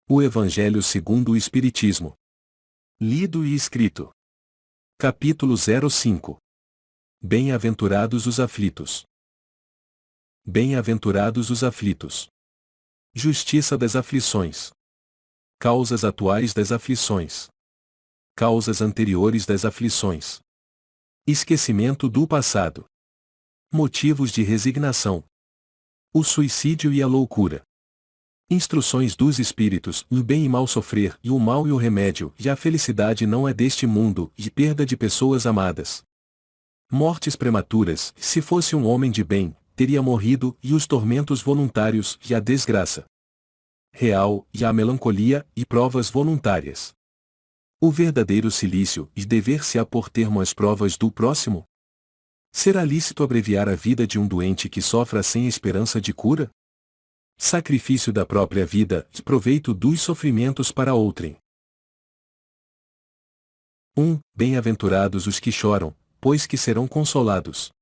O Evangelho segundo o Espiritismo. Lido e escrito. Capítulo 05. Bem-aventurados os aflitos. Bem-aventurados os aflitos. Justiça das aflições. Causas atuais das aflições. Causas anteriores das aflições. Esquecimento do passado. Motivos de resignação. O suicídio e a loucura. Instruções dos espíritos, o bem e mal sofrer, e o mal e o remédio, e a felicidade não é deste mundo, e perda de pessoas amadas. Mortes prematuras, se fosse um homem de bem, teria morrido, e os tormentos voluntários, e a desgraça real, e a melancolia, e provas voluntárias. O verdadeiro cilício, e dever-se-á por termo às provas do próximo? Será lícito abreviar a vida de um doente que sofra sem esperança de cura? Sacrifício da própria vida, e proveito dos sofrimentos para outrem. 1. Bem-aventurados os que choram, pois que serão consolados.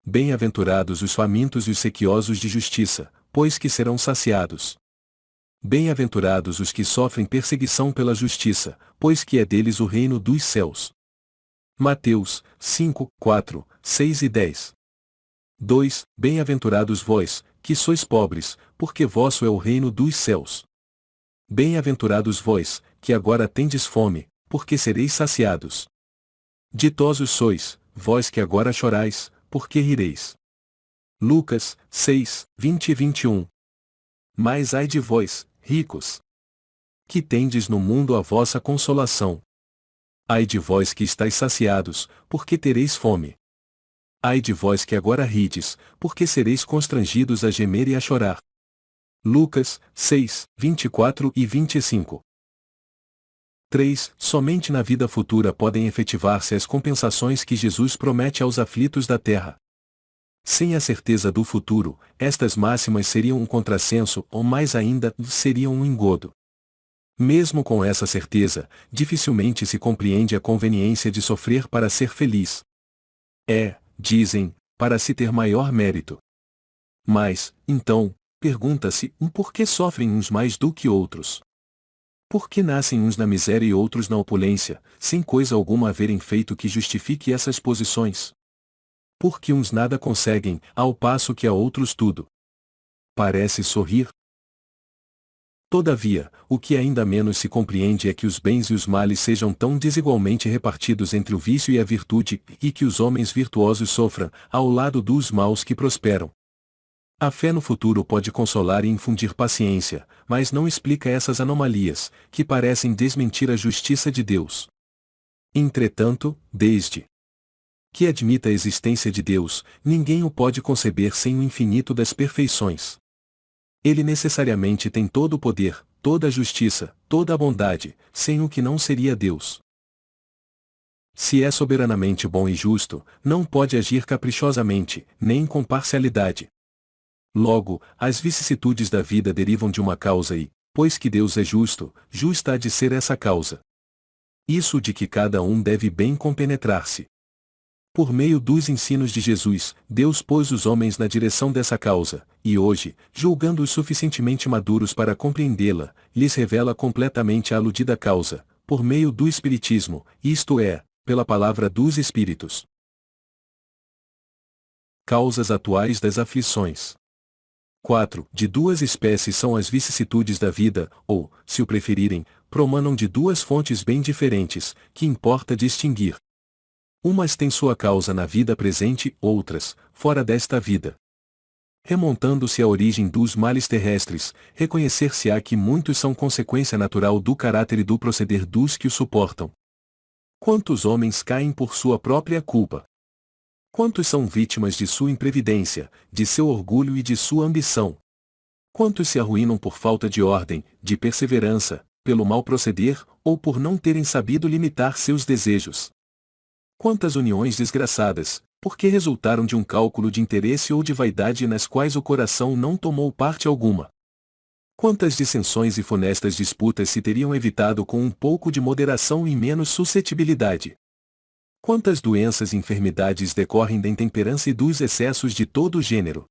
Bem-aventurados os famintos e os sequiosos de justiça, pois que serão saciados. Bem-aventurados os que sofrem perseguição pela justiça, pois que é deles o reino dos céus. Mateus 5, 4, 6 e 10. 2. Bem-aventurados vós, que sois pobres, porque vosso é o reino dos céus. Bem-aventurados vós, que agora tendes fome, porque sereis saciados. Ditosos sois, vós que agora chorais, porque rireis. Lucas 6, 20 e 21. Mas ai de vós, ricos, que tendes no mundo a vossa consolação. Ai de vós que estáis saciados, porque tereis fome. Ai de vós que agora rides, porque sereis constrangidos a gemer e a chorar. Lucas 6, 24 e 25. 3. Somente na vida futura podem efetivar-se as compensações que Jesus promete aos aflitos da terra. Sem a certeza do futuro, estas máximas seriam um contrassenso, ou mais ainda, seriam um engodo. Mesmo com essa certeza, dificilmente se compreende a conveniência de sofrer para ser feliz. Dizem, para se ter maior mérito. Mas, então, pergunta-se, por que sofrem uns mais do que outros? Por que nascem uns na miséria e outros na opulência, sem coisa alguma haverem feito que justifique essas posições? Por que uns nada conseguem, ao passo que a outros tudo? Parece sorrir? Todavia, o que ainda menos se compreende é que os bens e os males sejam tão desigualmente repartidos entre o vício e a virtude, e que os homens virtuosos sofram, ao lado dos maus que prosperam. A fé no futuro pode consolar e infundir paciência, mas não explica essas anomalias, que parecem desmentir a justiça de Deus. Entretanto, desde que admita a existência de Deus, ninguém o pode conceber sem o infinito das perfeições. Ele necessariamente tem todo o poder, toda a justiça, toda a bondade, sem o que não seria Deus. Se é soberanamente bom e justo, não pode agir caprichosamente, nem com parcialidade. Logo, as vicissitudes da vida derivam de uma causa e, pois que Deus é justo, justa há de ser essa causa. Isso de que cada um deve bem compenetrar-se. Por meio dos ensinos de Jesus, Deus pôs os homens na direção dessa causa, e hoje, julgando-os suficientemente maduros para compreendê-la, lhes revela completamente a aludida causa, por meio do Espiritismo, isto é, pela palavra dos Espíritos. Causas atuais das aflições. 4. De duas espécies são as vicissitudes da vida, ou, se o preferirem, promanam de duas fontes bem diferentes, que importa distinguir. Umas têm sua causa na vida presente, outras, fora desta vida. Remontando-se à origem dos males terrestres, reconhecer-se-á que muitos são consequência natural do caráter e do proceder dos que o suportam. Quantos homens caem por sua própria culpa? Quantos são vítimas de sua imprevidência, de seu orgulho e de sua ambição? Quantos se arruinam por falta de ordem, de perseverança, pelo mau proceder, ou por não terem sabido limitar seus desejos? Quantas uniões desgraçadas, porque resultaram de um cálculo de interesse ou de vaidade nas quais o coração não tomou parte alguma? Quantas dissensões e funestas disputas se teriam evitado com um pouco de moderação e menos suscetibilidade? Quantas doenças e enfermidades decorrem da intemperança e dos excessos de todo o gênero?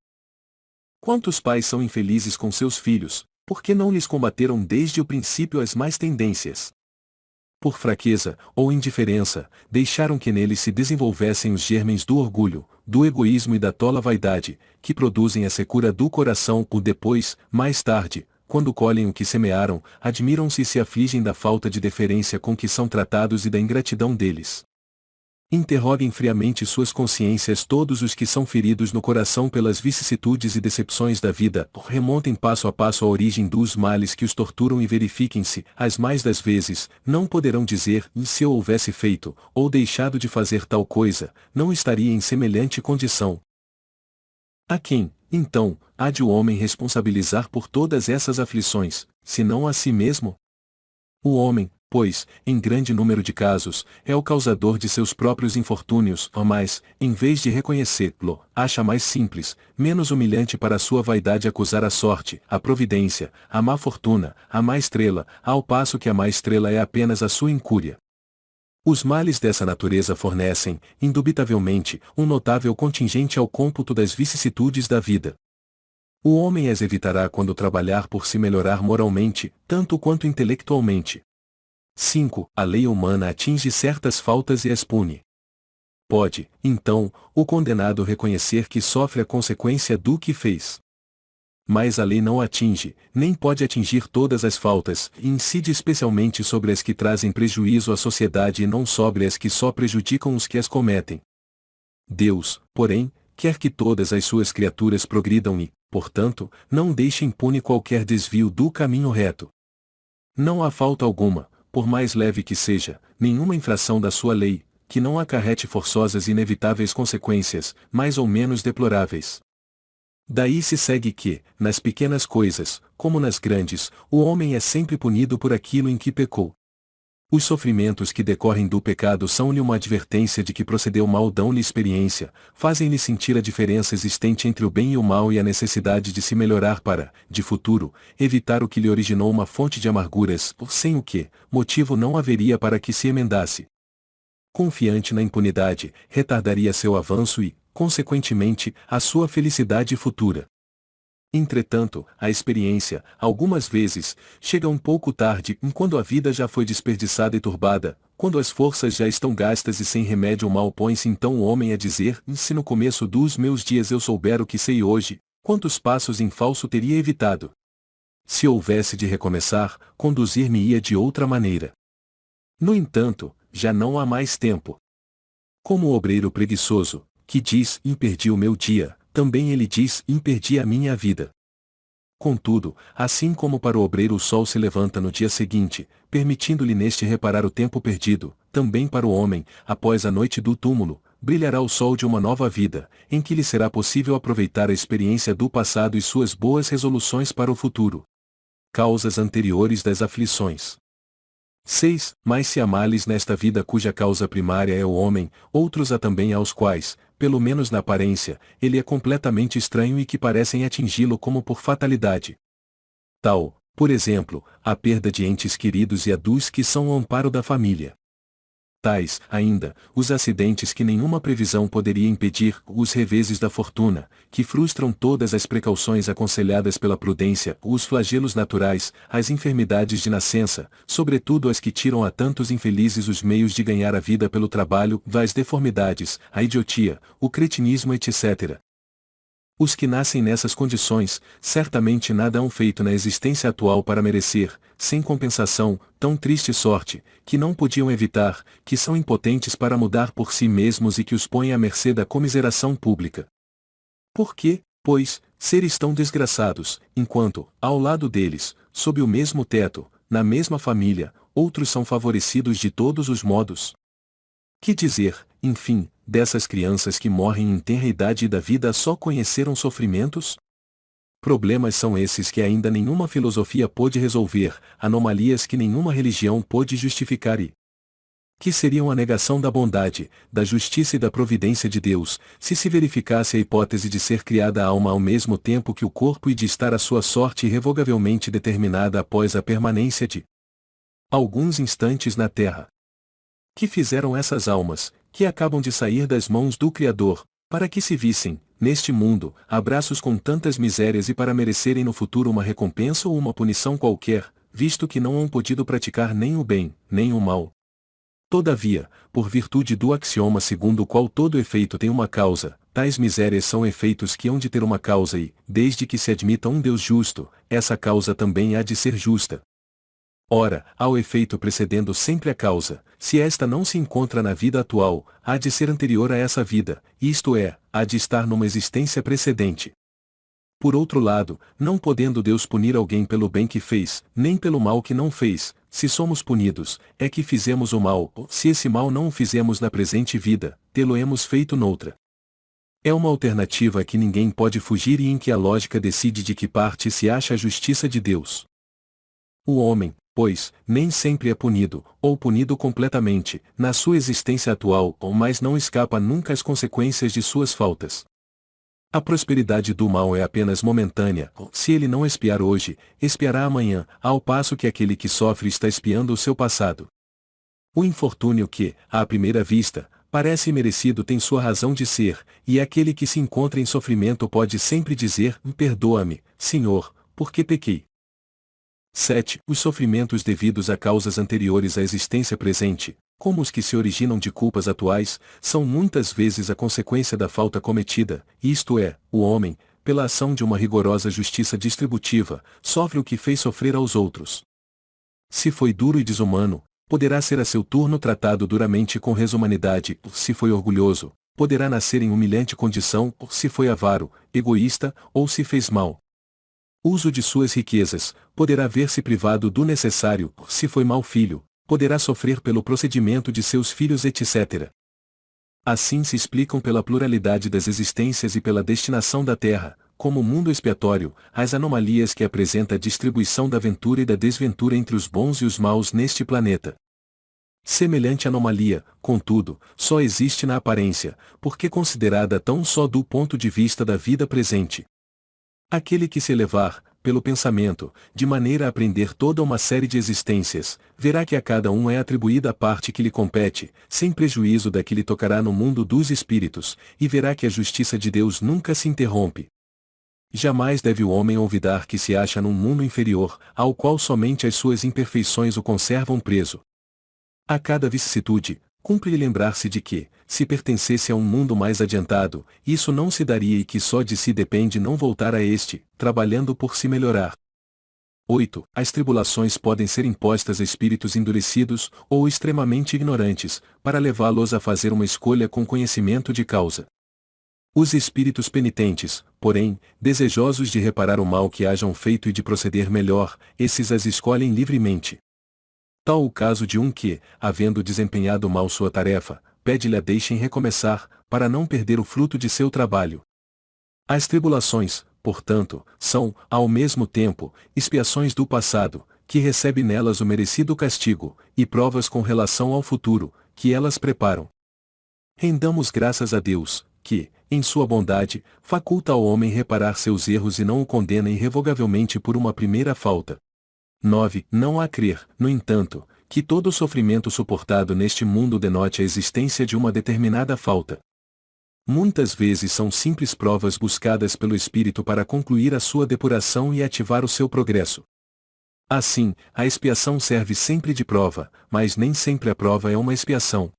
Quantos pais são infelizes com seus filhos, Por que não lhes combateram desde o princípio as más tendências? Por fraqueza, ou indiferença, deixaram que neles se desenvolvessem os germens do orgulho, do egoísmo e da tola vaidade, que produzem a secura do coração ou depois, mais tarde, quando colhem o que semearam, admiram-se e se afligem da falta de deferência com que são tratados e da ingratidão deles. Interroguem friamente suas consciências todos os que são feridos no coração pelas vicissitudes e decepções da vida, remontem passo a passo a origem dos males que os torturam e verifiquem se, as mais das vezes, não poderão dizer, se eu houvesse feito, ou deixado de fazer tal coisa, não estaria em semelhante condição. A quem, então, há de o homem responsabilizar por todas essas aflições, senão a si mesmo? O homem, pois, em grande número de casos, é o causador de seus próprios infortúnios, mas, em vez de reconhecê-lo, acha mais simples, menos humilhante para a sua vaidade acusar a sorte, a providência, a má fortuna, a má estrela, ao passo que a má estrela é apenas a sua incúria. Os males dessa natureza fornecem, indubitavelmente, um notável contingente ao cômputo das vicissitudes da vida. O homem as evitará quando trabalhar por se melhorar moralmente, tanto quanto intelectualmente. 5. A lei humana atinge certas faltas e as pune. Pode, então, o condenado reconhecer que sofre a consequência do que fez. Mas a lei não atinge, nem pode atingir todas as faltas, e incide especialmente sobre as que trazem prejuízo à sociedade e não sobre as que só prejudicam os que as cometem. Deus, porém, quer que todas as suas criaturas progridam e, portanto, não deixe impune qualquer desvio do caminho reto. Não há falta alguma, por mais leve que seja, nenhuma infração da sua lei, que não acarrete forçosas e inevitáveis consequências, mais ou menos deploráveis. Daí se segue que, nas pequenas coisas, como nas grandes, o homem é sempre punido por aquilo em que pecou. Os sofrimentos que decorrem do pecado são-lhe uma advertência de que procedeu mal, dão-lhe experiência, fazem-lhe sentir a diferença existente entre o bem e o mal e a necessidade de se melhorar para, de futuro, evitar o que lhe originou uma fonte de amarguras, sem o que, motivo não haveria para que se emendasse. Confiante na impunidade, retardaria seu avanço e, consequentemente, a sua felicidade futura. Entretanto, a experiência, algumas vezes, chega um pouco tarde, quando a vida já foi desperdiçada e turbada, quando as forças já estão gastas e sem remédio o mal põe-se então o homem a dizer, se no começo dos meus dias eu souber o que sei hoje, quantos passos em falso teria evitado. Se houvesse de recomeçar, conduzir-me-ia de outra maneira. No entanto, já não há mais tempo. Como o obreiro preguiçoso, que diz, perdi o meu dia, também ele diz, perdi a minha vida. Contudo, assim como para o obreiro o sol se levanta no dia seguinte, permitindo-lhe neste reparar o tempo perdido, também para o homem, após a noite do túmulo, brilhará o sol de uma nova vida, em que lhe será possível aproveitar a experiência do passado e suas boas resoluções para o futuro. Causas anteriores das aflições. 6. Mas se há males nesta vida cuja causa primária é o homem, outros há também aos quais, pelo menos na aparência, ele é completamente estranho e que parecem atingi-lo como por fatalidade. Tal, por exemplo, a perda de entes queridos e a dos que são o amparo da família. Tais, ainda, os acidentes que nenhuma previsão poderia impedir, os reveses da fortuna, que frustram todas as precauções aconselhadas pela prudência, os flagelos naturais, as enfermidades de nascença, sobretudo as que tiram a tantos infelizes os meios de ganhar a vida pelo trabalho, as deformidades, a idiotia, o cretinismo, etc. Os que nascem nessas condições, certamente nada hão feito na existência atual para merecer, sem compensação, tão triste sorte, que não podiam evitar, que são impotentes para mudar por si mesmos e que os põem à mercê da comiseração pública. Por que, pois, seres tão desgraçados, enquanto, ao lado deles, sob o mesmo teto, na mesma família, outros são favorecidos de todos os modos? Que dizer, enfim, dessas crianças que morrem em tenra idade e da vida só conheceram sofrimentos? Problemas são esses que ainda nenhuma filosofia pôde resolver, anomalias que nenhuma religião pôde justificar e que seriam a negação da bondade, da justiça e da providência de Deus, se verificasse a hipótese de ser criada a alma ao mesmo tempo que o corpo e de estar a sua sorte irrevogavelmente determinada após a permanência de alguns instantes na terra. Que fizeram essas almas, que acabam de sair das mãos do Criador, para que se vissem, neste mundo, abraços com tantas misérias e para merecerem no futuro uma recompensa ou uma punição qualquer, visto que não hão podido praticar nem o bem, nem o mal. Todavia, por virtude do axioma segundo o qual todo efeito tem uma causa, tais misérias são efeitos que hão de ter uma causa e, desde que se admita um Deus justo, essa causa também há de ser justa. Ora, ao efeito precedendo sempre a causa, se esta não se encontra na vida atual, há de ser anterior a essa vida, isto é, há de estar numa existência precedente. Por outro lado, não podendo Deus punir alguém pelo bem que fez, nem pelo mal que não fez, se somos punidos, é que fizemos o mal, ou se esse mal não o fizemos na presente vida, tê-lo-emos feito noutra. É uma alternativa a que ninguém pode fugir e em que a lógica decide de que parte se acha a justiça de Deus. O homem, pois, nem sempre é punido, ou punido completamente, na sua existência atual, mas não escapa nunca às consequências de suas faltas. A prosperidade do mal é apenas momentânea, se ele não expiar hoje, expiará amanhã, ao passo que aquele que sofre está expiando o seu passado. O infortúnio que, à primeira vista, parece merecido tem sua razão de ser, e aquele que se encontra em sofrimento pode sempre dizer: perdoa-me, Senhor, porque pequei. 7. Os sofrimentos devidos a causas anteriores à existência presente, como os que se originam de culpas atuais, são muitas vezes a consequência da falta cometida, isto é, o homem, pela ação de uma rigorosa justiça distributiva, sofre o que fez sofrer aos outros. Se foi duro e desumano, poderá ser a seu turno tratado duramente com resumanidade, se foi orgulhoso, poderá nascer em humilhante condição, se foi avaro, egoísta, ou se fez mal uso de suas riquezas, poderá ver-se privado do necessário, se foi mau filho, poderá sofrer pelo procedimento de seus filhos, etc. Assim se explicam pela pluralidade das existências e pela destinação da Terra, como mundo expiatório, as anomalias que apresenta a distribuição da ventura e da desventura entre os bons e os maus neste planeta. Semelhante anomalia, contudo, só existe na aparência, porque considerada tão só do ponto de vista da vida presente. Aquele que se elevar, pelo pensamento, de maneira a aprender toda uma série de existências, verá que a cada um é atribuída a parte que lhe compete, sem prejuízo da que lhe tocará no mundo dos espíritos, e verá que a justiça de Deus nunca se interrompe. Jamais deve o homem olvidar que se acha num mundo inferior, ao qual somente as suas imperfeições o conservam preso. A cada vicissitude, cumpre-lhe lembrar-se de que, se pertencesse a um mundo mais adiantado, isso não se daria e que só de si depende não voltar a este, trabalhando por se melhorar. 8. As tribulações podem ser impostas a espíritos endurecidos ou extremamente ignorantes, para levá-los a fazer uma escolha com conhecimento de causa. Os espíritos penitentes, porém, desejosos de reparar o mal que hajam feito e de proceder melhor, esses as escolhem livremente. Tal o caso de um que, havendo desempenhado mal sua tarefa, pede-lhe a deixem recomeçar, para não perder o fruto de seu trabalho. As tribulações, portanto, são, ao mesmo tempo, expiações do passado, que recebe nelas o merecido castigo, e provas com relação ao futuro, que elas preparam. Rendamos graças a Deus, que, em sua bondade, faculta ao homem reparar seus erros e não o condena irrevogavelmente por uma primeira falta. 9. Não há crer, no entanto, que todo o sofrimento suportado neste mundo denote a existência de uma determinada falta. Muitas vezes são simples provas buscadas pelo espírito para concluir a sua depuração e ativar o seu progresso. Assim, a expiação serve sempre de prova, mas nem sempre a prova é uma expiação.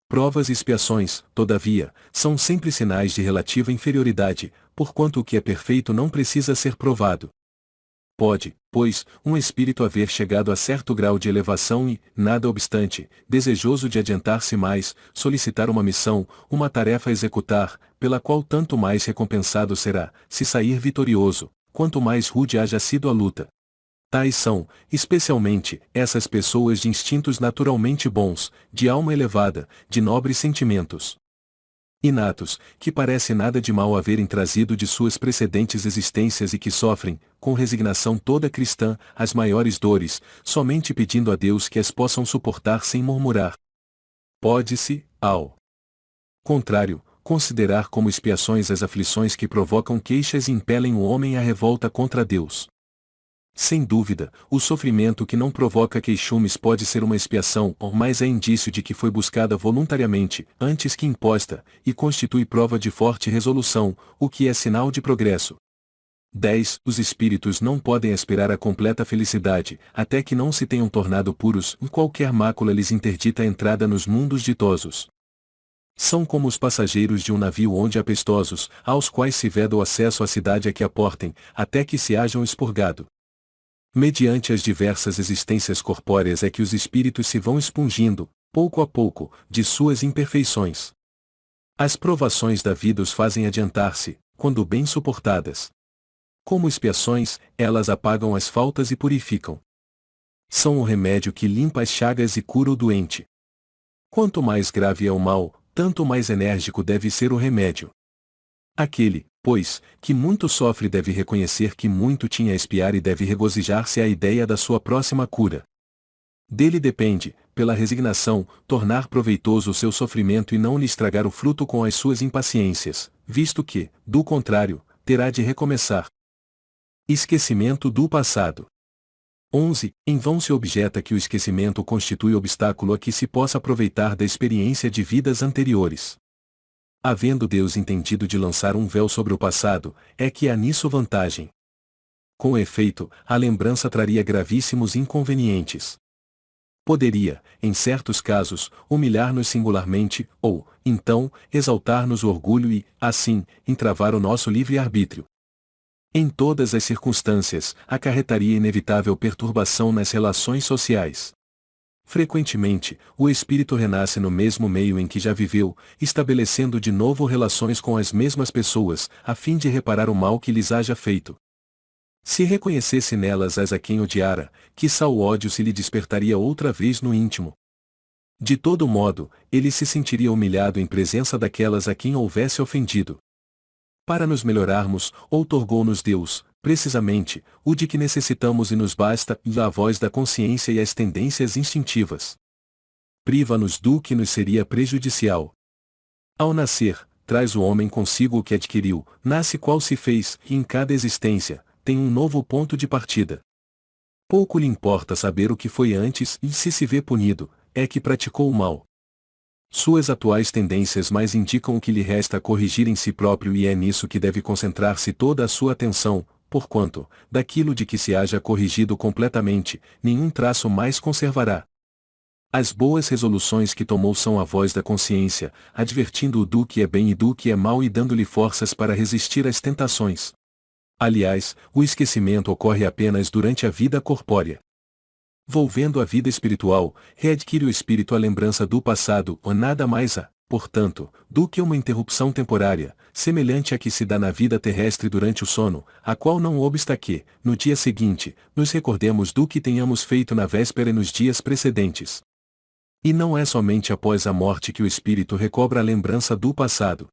Provas e expiações, todavia, são sempre sinais de relativa inferioridade, porquanto o que é perfeito não precisa ser provado. Pode, pois, um espírito haver chegado a certo grau de elevação e, nada obstante, desejoso de adiantar-se mais, solicitar uma missão, uma tarefa a executar, pela qual tanto mais recompensado será, se sair vitorioso, quanto mais rude haja sido a luta. Tais são, especialmente, essas pessoas de instintos naturalmente bons, de alma elevada, de nobres sentimentos inatos, que parece nada de mal haverem trazido de suas precedentes existências e que sofrem, com resignação toda cristã, as maiores dores, somente pedindo a Deus que as possam suportar sem murmurar. Pode-se, ao contrário, considerar como expiações as aflições que provocam queixas e impelem o homem à revolta contra Deus. Sem dúvida, o sofrimento que não provoca queixumes pode ser uma expiação, mas é indício de que foi buscada voluntariamente, antes que imposta, e constitui prova de forte resolução, o que é sinal de progresso. 10. Os espíritos não podem aspirar à completa felicidade, até que não se tenham tornado puros, qualquer mácula lhes interdita a entrada nos mundos ditosos. São como os passageiros de um navio onde apestosos, aos quais se veda o acesso à cidade a que aportem, até que se hajam expurgado. Mediante as diversas existências corpóreas é que os espíritos se vão expungindo, pouco a pouco, de suas imperfeições. As provações da vida os fazem adiantar-se, quando bem suportadas. Como expiações, elas apagam as faltas e purificam. São o remédio que limpa as chagas e cura o doente. Quanto mais grave é o mal, tanto mais enérgico deve ser o remédio. Aquele, pois, que muito sofre deve reconhecer que muito tinha a expiar e deve regozijar-se à ideia da sua próxima cura. Dele depende, pela resignação, tornar proveitoso o seu sofrimento e não lhe estragar o fruto com as suas impaciências, visto que, do contrário, terá de recomeçar. Esquecimento do passado. 11. Em vão se objeta que o esquecimento constitui obstáculo a que se possa aproveitar da experiência de vidas anteriores. Havendo Deus entendido de lançar um véu sobre o passado, é que há nisso vantagem. Com efeito, a lembrança traria gravíssimos inconvenientes. Poderia, em certos casos, humilhar-nos singularmente, ou, então, exaltar-nos o orgulho e, assim, entravar o nosso livre-arbítrio. Em todas as circunstâncias, acarretaria inevitável perturbação nas relações sociais. Frequentemente, o espírito renasce no mesmo meio em que já viveu, estabelecendo de novo relações com as mesmas pessoas, a fim de reparar o mal que lhes haja feito. Se reconhecesse nelas as a quem odiara, quiçá o ódio se lhe despertaria outra vez no íntimo. De todo modo, ele se sentiria humilhado em presença daquelas a quem houvesse ofendido. Para nos melhorarmos, outorgou-nos Deus, precisamente, o de que necessitamos e nos basta, a voz da consciência e as tendências instintivas. Priva-nos do que nos seria prejudicial. Ao nascer, traz o homem consigo o que adquiriu, nasce qual se fez, e em cada existência, tem um novo ponto de partida. Pouco lhe importa saber o que foi antes e se vê punido, é que praticou o mal. Suas atuais tendências mais indicam o que lhe resta corrigir em si próprio e é nisso que deve concentrar-se toda a sua atenção, porquanto, daquilo de que se haja corrigido completamente, nenhum traço mais conservará. As boas resoluções que tomou são a voz da consciência, advertindo-o do que é bem e do que é mal e dando-lhe forças para resistir às tentações. Aliás, o esquecimento ocorre apenas durante a vida corpórea. Volvendo à vida espiritual, readquire o espírito a lembrança do passado, ou nada mais há, portanto, do que uma interrupção temporária, semelhante à que se dá na vida terrestre durante o sono, a qual não obsta que, no dia seguinte, nos recordemos do que tenhamos feito na véspera e nos dias precedentes. E não é somente após a morte que o espírito recobra a lembrança do passado.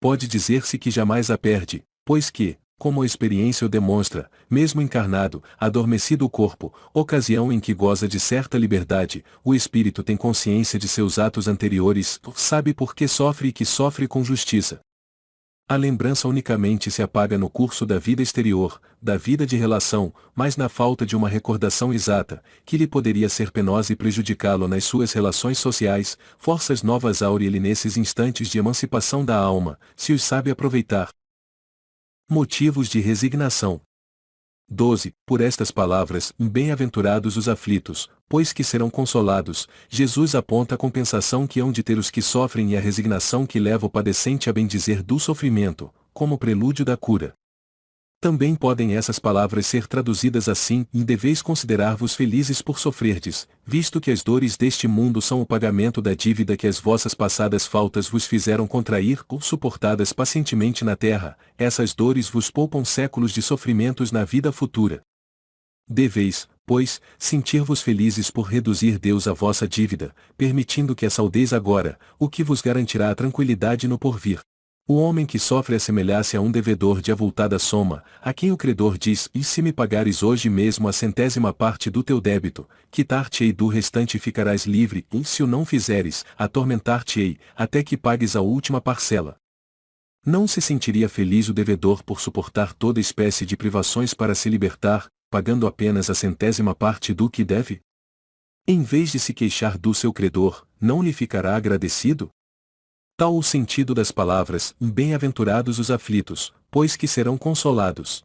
Pode dizer-se que jamais a perde, pois que, como a experiência o demonstra, mesmo encarnado, adormecido o corpo, ocasião em que goza de certa liberdade, o espírito tem consciência de seus atos anteriores, sabe por que sofre e que sofre com justiça. A lembrança unicamente se apaga no curso da vida exterior, da vida de relação, mas na falta de uma recordação exata, que lhe poderia ser penosa e prejudicá-lo nas suas relações sociais, forças novas aure-lhe nesses instantes de emancipação da alma, se os sabe aproveitar. Motivos de resignação. 12. Por estas palavras, bem-aventurados os aflitos, pois que serão consolados. Jesus aponta a compensação que hão de ter os que sofrem e a resignação que leva o padecente a bendizer do sofrimento, como prelúdio da cura. Também podem essas palavras ser traduzidas assim: e deveis considerar-vos felizes por sofrerdes, visto que as dores deste mundo são o pagamento da dívida que as vossas passadas faltas vos fizeram contrair, ou suportadas pacientemente na terra, essas dores vos poupam séculos de sofrimentos na vida futura. Deveis, pois, sentir-vos felizes por reduzir Deus a vossa dívida, permitindo que a saudeis agora, o que vos garantirá a tranquilidade no porvir. O homem que sofre assemelha-se a um devedor de avultada soma, a quem o credor diz: e se me pagares hoje mesmo a 100ª parte do teu débito, quitar-te-ei do restante e ficarás livre, e se o não fizeres, atormentar-te-ei, até que pagues a última parcela. Não se sentiria feliz o devedor por suportar toda espécie de privações para se libertar, pagando apenas a 100ª parte do que deve? Em vez de se queixar do seu credor, não lhe ficará agradecido? Tal o sentido das palavras: bem-aventurados os aflitos, pois que serão consolados.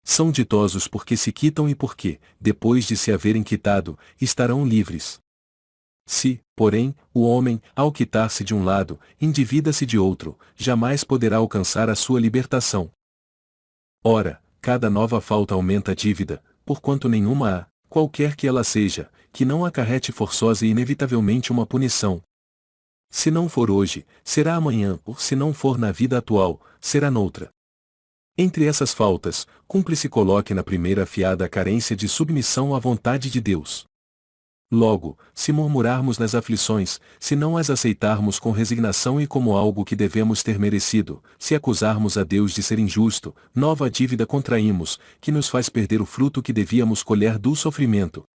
São ditosos porque se quitam e porque, depois de se haverem quitado, estarão livres. Se, porém, o homem, ao quitar-se de um lado, endivida-se de outro, jamais poderá alcançar a sua libertação. Ora, cada nova falta aumenta a dívida, porquanto nenhuma há, qualquer que ela seja, que não acarrete forçosa e inevitavelmente uma punição. Se não for hoje, será amanhã, ou se não for na vida atual, será noutra. Entre essas faltas, cumpre-se coloque na primeira afiada a carência de submissão à vontade de Deus. Logo, se murmurarmos nas aflições, se não as aceitarmos com resignação e como algo que devemos ter merecido, se acusarmos a Deus de ser injusto, nova dívida contraímos, que nos faz perder o fruto que devíamos colher do sofrimento.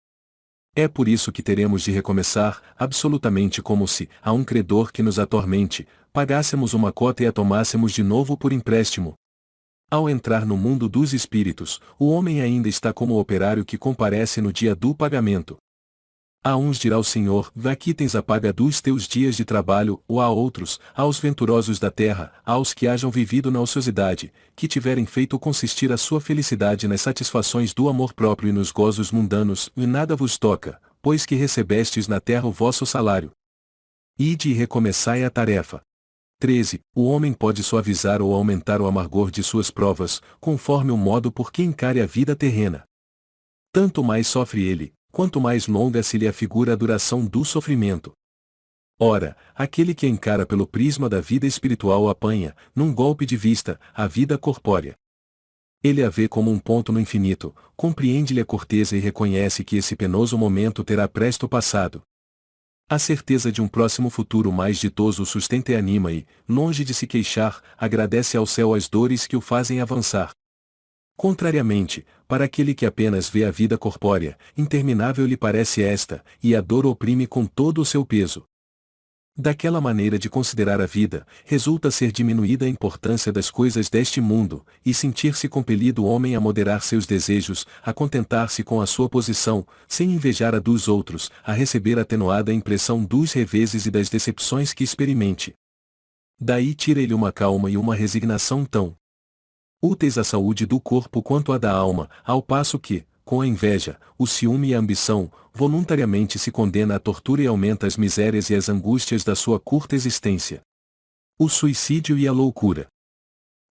É por isso que teremos de recomeçar, absolutamente como se, a um credor que nos atormente, pagássemos uma cota e a tomássemos de novo por empréstimo. Ao entrar no mundo dos espíritos, o homem ainda está como o operário que comparece no dia do pagamento. A uns dirá o Senhor: aqui tens a paga dos teus dias de trabalho, ou a outros, aos venturosos da terra, aos que hajam vivido na ociosidade, que tiverem feito consistir a sua felicidade nas satisfações do amor próprio e nos gozos mundanos, e nada vos toca, pois que recebestes na terra o vosso salário. Ide e recomeçai a tarefa. 13. O homem pode suavizar ou aumentar o amargor de suas provas, conforme o modo por que encare a vida terrena. Tanto mais sofre ele, quanto mais longa se lhe afigura a duração do sofrimento. Ora, aquele que encara pelo prisma da vida espiritual apanha, num golpe de vista, a vida corpórea. Ele a vê como um ponto no infinito, compreende-lhe a corteza e reconhece que esse penoso momento terá presto passado. A certeza de um próximo futuro mais ditoso o sustenta e anima e, longe de se queixar, agradece ao céu as dores que o fazem avançar. Contrariamente, para aquele que apenas vê a vida corpórea, interminável lhe parece esta, e a dor oprime com todo o seu peso. Daquela maneira de considerar a vida, resulta ser diminuída a importância das coisas deste mundo, e sentir-se compelido o homem a moderar seus desejos, a contentar-se com a sua posição, sem invejar a dos outros, a receber atenuada a impressão dos reveses e das decepções que experimente. Daí tira ele uma calma e uma resignação tão úteis à saúde do corpo quanto à da alma, ao passo que, com a inveja, o ciúme e a ambição, voluntariamente se condena à tortura e aumenta as misérias e as angústias da sua curta existência. O suicídio e a loucura.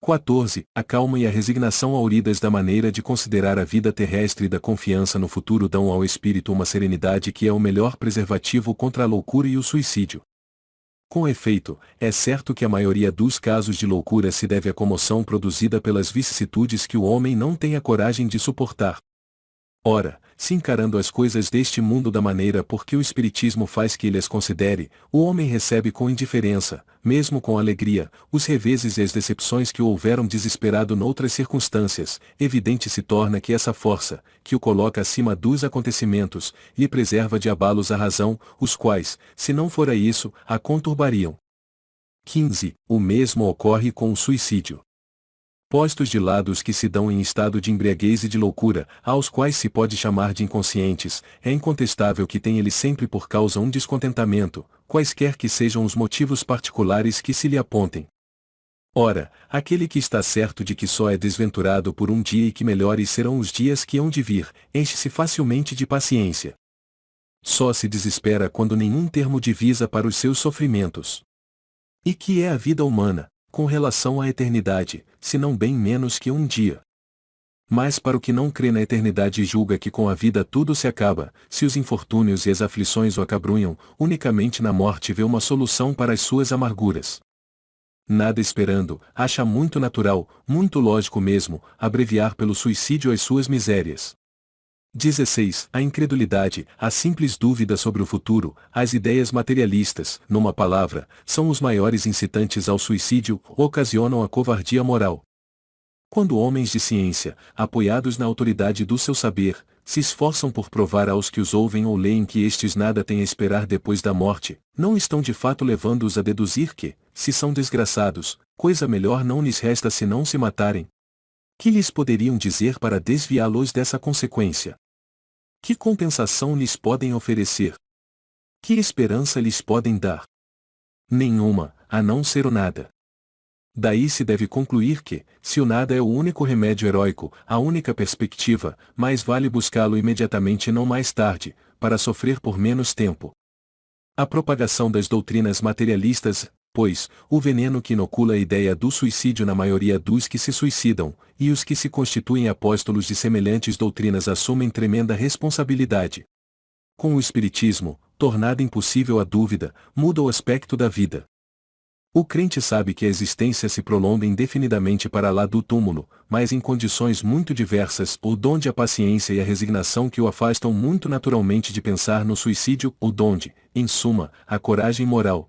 14. A calma e a resignação auridas da maneira de considerar a vida terrestre e da confiança no futuro dão ao espírito uma serenidade que é o melhor preservativo contra a loucura e o suicídio. Com efeito, é certo que a maioria dos casos de loucura se deve à comoção produzida pelas vicissitudes que o homem não tem a coragem de suportar. Ora, se encarando as coisas deste mundo da maneira por que o Espiritismo faz que ele as considere, o homem recebe com indiferença, mesmo com alegria, os reveses e as decepções que o houveram desesperado noutras circunstâncias, evidente se torna que essa força, que o coloca acima dos acontecimentos, lhe preserva de abalos a razão, os quais, se não fora isso, a conturbariam. 15. O mesmo ocorre com o suicídio. Postos de lado os que se dão em estado de embriaguez e de loucura, aos quais se pode chamar de inconscientes, é incontestável que tem ele sempre por causa um descontentamento, quaisquer que sejam os motivos particulares que se lhe apontem. Ora, aquele que está certo de que só é desventurado por um dia e que melhores serão os dias que hão de vir, enche-se facilmente de paciência. Só se desespera quando nenhum termo divisa para os seus sofrimentos. E que é a vida humana, com relação à eternidade, se não bem menos que um dia. Mas para o que não crê na eternidade e julga que com a vida tudo se acaba, se os infortúnios e as aflições o acabrunham, unicamente na morte vê uma solução para as suas amarguras. Nada esperando, acha muito natural, muito lógico mesmo, abreviar pelo suicídio as suas misérias. 16. A incredulidade, a simples dúvida sobre o futuro, as ideias materialistas, numa palavra, são os maiores incitantes ao suicídio, ocasionam a covardia moral. Quando homens de ciência, apoiados na autoridade do seu saber, se esforçam por provar aos que os ouvem ou leem que estes nada têm a esperar depois da morte, não estão de fato levando-os a deduzir que, se são desgraçados, coisa melhor não lhes resta senão se matarem. Que lhes poderiam dizer para desviá-los dessa consequência? Que compensação lhes podem oferecer? Que esperança lhes podem dar? Nenhuma, a não ser o nada. Daí se deve concluir que, se o nada é o único remédio heróico, a única perspectiva, mais vale buscá-lo imediatamente e não mais tarde, para sofrer por menos tempo. A propagação das doutrinas materialistas, pois, o veneno que inocula a ideia do suicídio na maioria dos que se suicidam, e os que se constituem apóstolos de semelhantes doutrinas assumem tremenda responsabilidade. Com o Espiritismo, tornada impossível a dúvida, muda o aspecto da vida. O crente sabe que a existência se prolonga indefinidamente para lá do túmulo, mas em condições muito diversas, ou donde a paciência e a resignação que o afastam muito naturalmente de pensar no suicídio, ou donde, em suma, a coragem moral.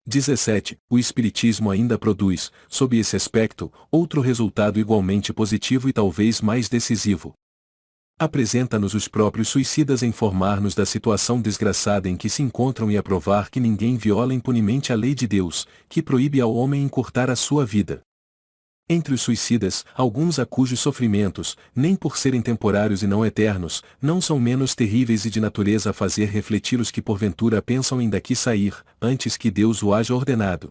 17. O Espiritismo ainda produz, sob esse aspecto, outro resultado igualmente positivo e talvez mais decisivo. Apresenta-nos os próprios suicidas a informar-nos da situação desgraçada em que se encontram e a provar que ninguém viola impunemente a lei de Deus, que proíbe ao homem encurtar a sua vida. Entre os suicidas, alguns a cujos sofrimentos, nem por serem temporários e não eternos, não são menos terríveis e de natureza a fazer refletir os que porventura pensam em daqui sair, antes que Deus o haja ordenado.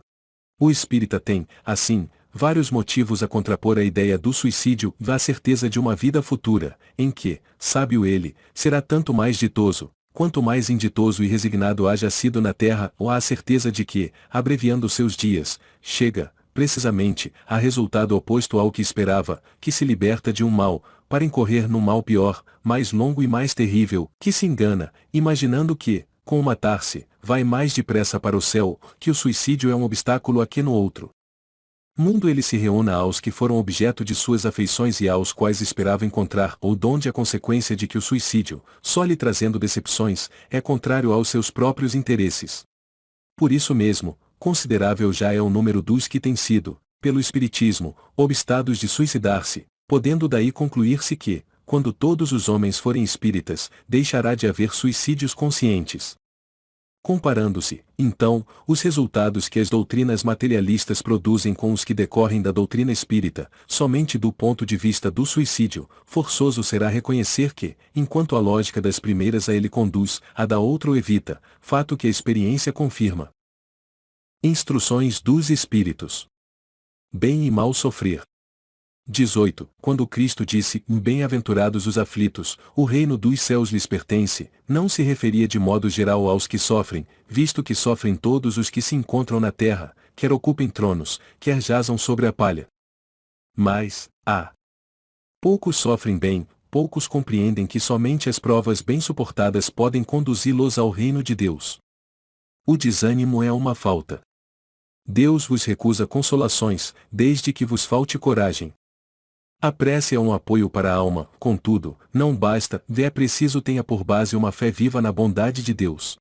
O espírita tem, assim, vários motivos a contrapor a ideia do suicídio à certeza de uma vida futura, em que, sábio ele, será tanto mais ditoso, quanto mais inditoso e resignado haja sido na terra, ou à certeza de que, abreviando seus dias, chega, precisamente, a resultado oposto ao que esperava, que se liberta de um mal, para incorrer num mal pior, mais longo e mais terrível, que se engana, imaginando que, com o matar-se, vai mais depressa para o céu, que o suicídio é um obstáculo aqui no outro mundo ele se reúna aos que foram objeto de suas afeições e aos quais esperava encontrar, ou donde a consequência de que o suicídio, só lhe trazendo decepções, é contrário aos seus próprios interesses. Por isso mesmo, considerável já é o número dos que têm sido, pelo Espiritismo, obstados de suicidar-se, podendo daí concluir-se que, quando todos os homens forem espíritas, deixará de haver suicídios conscientes. Comparando-se, então, os resultados que as doutrinas materialistas produzem com os que decorrem da doutrina espírita, somente do ponto de vista do suicídio, forçoso será reconhecer que, enquanto a lógica das primeiras a ele conduz, a da outra o evita, fato que a experiência confirma. Instruções dos Espíritos. Bem e mal sofrer. 18. Quando Cristo disse, bem-aventurados os aflitos, o reino dos céus lhes pertence, não se referia de modo geral aos que sofrem, visto que sofrem todos os que se encontram na terra, quer ocupem tronos, quer jazam sobre a palha. Mas, poucos sofrem bem, poucos compreendem que somente as provas bem suportadas podem conduzi-los ao reino de Deus. O desânimo é uma falta. Deus vos recusa consolações, desde que vos falte coragem. A prece é um apoio para a alma, contudo, não basta, é preciso tenha por base uma fé viva na bondade de Deus.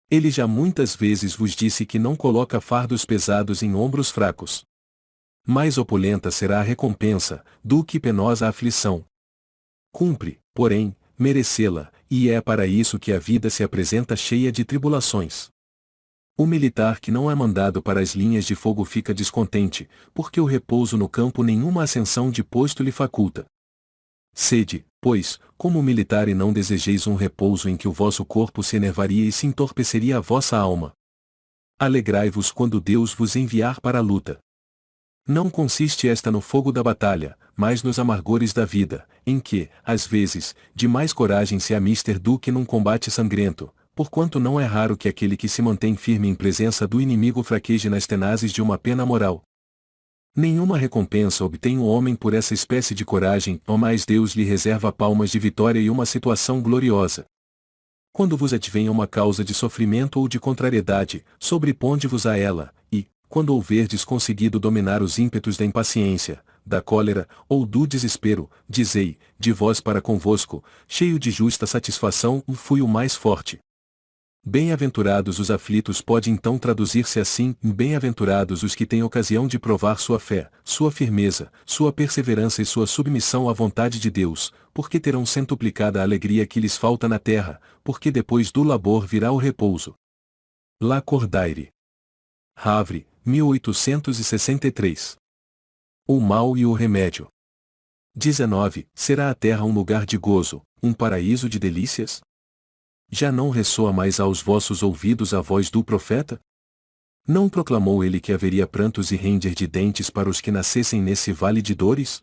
Ele já muitas vezes vos disse que não coloca fardos pesados em ombros fracos. Mais opulenta será a recompensa, do que penosa a aflição. Cumpre, porém, merecê-la, e é para isso que a vida se apresenta cheia de tribulações. O militar que não é mandado para as linhas de fogo fica descontente, porque o repouso no campo nenhuma ascensão de posto lhe faculta. Sede, pois, como militar e não desejeis um repouso em que o vosso corpo se enervaria e se entorpeceria a vossa alma. Alegrai-vos quando Deus vos enviar para a luta. Não consiste esta no fogo da batalha, mas nos amargores da vida, em que, às vezes, de mais coragem se há mister do que num combate sangrento, porquanto não é raro que aquele que se mantém firme em presença do inimigo fraqueje nas tenazes de uma pena moral. Nenhuma recompensa obtém o homem por essa espécie de coragem, ou mais Deus lhe reserva palmas de vitória e uma situação gloriosa. Quando vos advenha uma causa de sofrimento ou de contrariedade, sobreponde-vos a ela, e, quando houverdes conseguido dominar os ímpetos da impaciência, da cólera, ou do desespero, dizei, de vós para convosco, cheio de justa satisfação, fui o mais forte. Bem-aventurados os aflitos pode então traduzir-se assim, bem-aventurados os que têm ocasião de provar sua fé, sua firmeza, sua perseverança e sua submissão à vontade de Deus, porque terão centuplicada a alegria que lhes falta na terra, porque depois do labor virá o repouso. Lacordaire. Havre, 1863. O mal e o remédio. 19. Será a terra um lugar de gozo, um paraíso de delícias? Já não ressoa mais aos vossos ouvidos a voz do profeta? Não proclamou ele que haveria prantos e ranger de dentes para os que nascessem nesse vale de dores?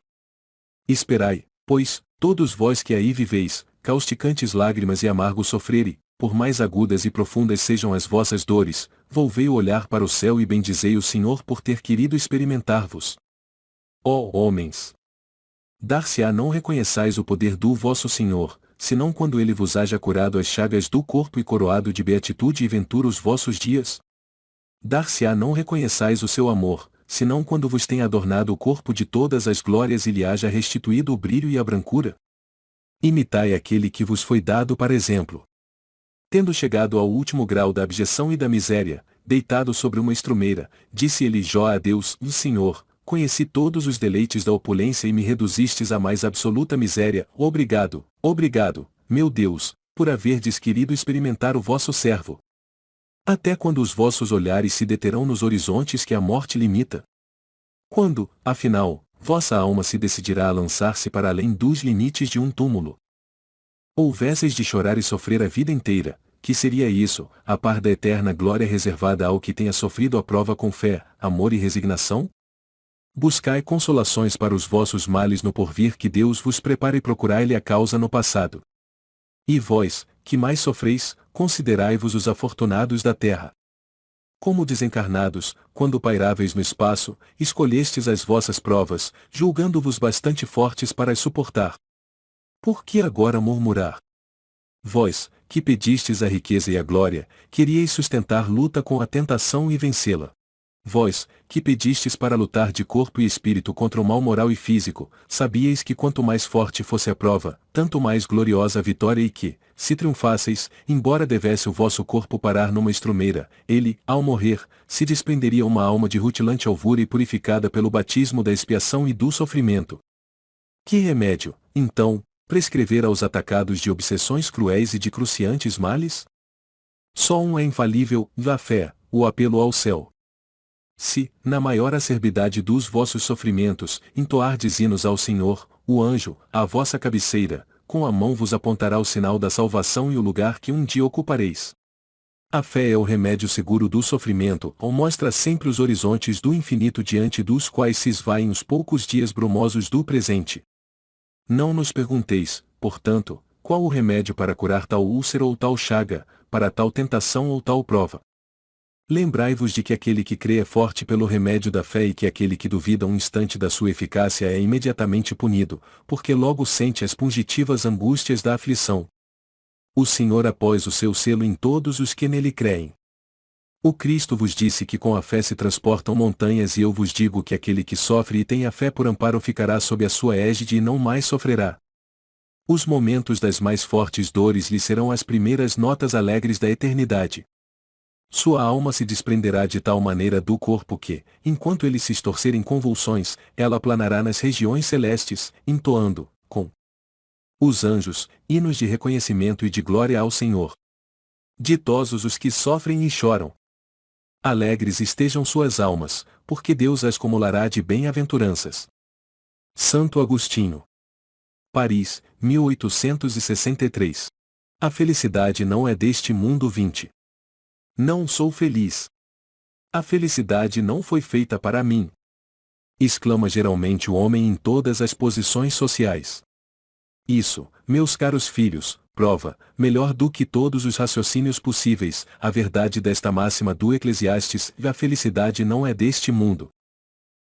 Esperai, pois, todos vós que aí viveis, causticantes lágrimas e amargo sofrere, por mais agudas e profundas sejam as vossas dores, volvei o olhar para o céu e bendizei o Senhor por ter querido experimentar-vos. Ó homens! Dar-se-á não reconheçais o poder do vosso Senhor, senão quando ele vos haja curado as chagas do corpo e coroado de beatitude e ventura os vossos dias? Dar-se-á não reconheçais o seu amor, senão quando vos tenha adornado o corpo de todas as glórias e lhe haja restituído o brilho e a brancura? Imitai aquele que vos foi dado para exemplo. Tendo chegado ao último grau da abjeção e da miséria, deitado sobre uma estrumeira, disse ele Jó a Deus, o Senhor, conheci todos os deleites da opulência e me reduzistes à mais absoluta miséria, obrigado, obrigado, meu Deus, por haverdes querido experimentar o vosso servo. Até quando os vossos olhares se deterão nos horizontes que a morte limita? Quando, afinal, vossa alma se decidirá a lançar-se para além dos limites de um túmulo? Houvesseis de chorar e sofrer a vida inteira, que seria isso, a par da eterna glória reservada ao que tenha sofrido a prova com fé, amor e resignação? Buscai consolações para os vossos males no porvir que Deus vos prepara e procurai-lhe a causa no passado. E vós, que mais sofreis, considerai-vos os afortunados da terra. Como desencarnados, quando pairáveis no espaço, escolhestes as vossas provas, julgando-vos bastante fortes para as suportar. Por que agora murmurar? Vós, que pedistes a riqueza e a glória, queríeis sustentar luta com a tentação e vencê-la. Vós, que pedistes para lutar de corpo e espírito contra o mal moral e físico, sabíeis que quanto mais forte fosse a prova, tanto mais gloriosa a vitória e que, se triunfasseis, embora devesse o vosso corpo parar numa estrumeira, ele, ao morrer, se desprenderia uma alma de rutilante alvura e purificada pelo batismo da expiação e do sofrimento. Que remédio, então, prescrever aos atacados de obsessões cruéis e de cruciantes males? Só um é infalível, a fé, o apelo ao céu. Se, na maior acerbidade dos vossos sofrimentos, entoardes hinos ao Senhor, o anjo, à vossa cabeceira, com a mão vos apontará o sinal da salvação e o lugar que um dia ocupareis. A fé é o remédio seguro do sofrimento, ou mostra sempre os horizontes do infinito diante dos quais se esvaem os poucos dias brumosos do presente. Não nos pergunteis, portanto, qual o remédio para curar tal úlcera ou tal chaga, para tal tentação ou tal prova. Lembrai-vos de que aquele que crê é forte pelo remédio da fé e que aquele que duvida um instante da sua eficácia é imediatamente punido, porque logo sente as pungitivas angústias da aflição. O Senhor após o seu selo em todos os que nele creem. O Cristo vos disse que com a fé se transportam montanhas e eu vos digo que aquele que sofre e tem a fé por amparo ficará sob a sua égide e não mais sofrerá. Os momentos das mais fortes dores lhe serão as primeiras notas alegres da eternidade. Sua alma se desprenderá de tal maneira do corpo que, enquanto ele se estorcer em convulsões, ela planará nas regiões celestes, entoando, com os anjos, hinos de reconhecimento e de glória ao Senhor. Ditosos os que sofrem e choram. Alegres estejam suas almas, porque Deus as cumulará de bem-aventuranças. Santo Agostinho. Paris, 1863. A felicidade não é deste mundo. 20. Não sou feliz. A felicidade não foi feita para mim. Exclama geralmente o homem em todas as posições sociais. Isso, meus caros filhos, prova, melhor do que todos os raciocínios possíveis, a verdade desta máxima do Eclesiastes: a felicidade não é deste mundo.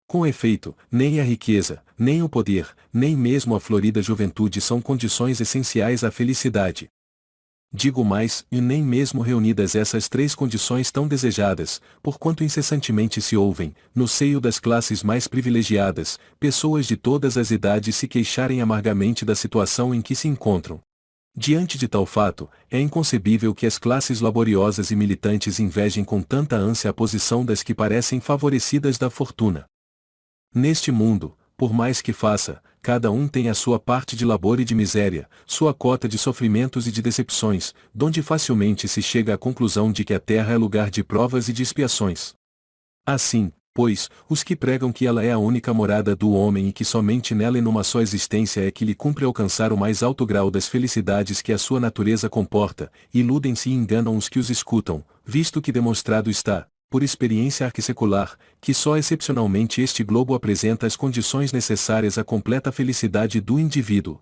Com efeito, nem a riqueza, nem o poder, nem mesmo a florida juventude são condições essenciais à felicidade. Digo mais, e nem mesmo reunidas essas três condições tão desejadas, porquanto incessantemente se ouvem, no seio das classes mais privilegiadas, pessoas de todas as idades se queixarem amargamente da situação em que se encontram. Diante de tal fato, é inconcebível que as classes laboriosas e militantes invejem com tanta ânsia a posição das que parecem favorecidas da fortuna. Neste mundo, por mais que faça, cada um tem a sua parte de labor e de miséria, sua cota de sofrimentos e de decepções, donde facilmente se chega à conclusão de que a terra é lugar de provas e de expiações. Assim, Pois, os que pregam que ela é a única morada do homem e que somente nela e numa só existência é que lhe cumpre alcançar o mais alto grau das felicidades que a sua natureza comporta, iludem-se e enganam os que os escutam, visto que demonstrado está, por experiência arquissecular, que só excepcionalmente este globo apresenta as condições necessárias à completa felicidade do indivíduo.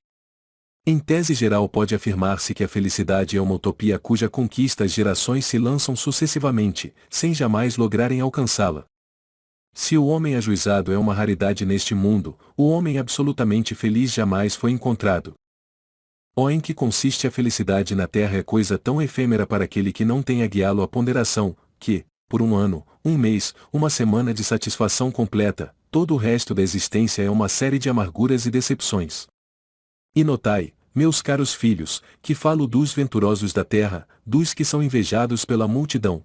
Em tese geral pode afirmar-se que a felicidade é uma utopia cuja conquista as gerações se lançam sucessivamente, sem jamais lograrem alcançá-la. Se o homem ajuizado é uma raridade neste mundo, o homem absolutamente feliz jamais foi encontrado. Em que consiste a felicidade na terra é coisa tão efêmera para aquele que não tem a guiá-lo à ponderação, que, por um ano, um mês, uma semana de satisfação completa, todo o resto da existência é uma série de amarguras e decepções. E notai, meus caros filhos, que falo dos venturosos da terra, dos que são invejados pela multidão.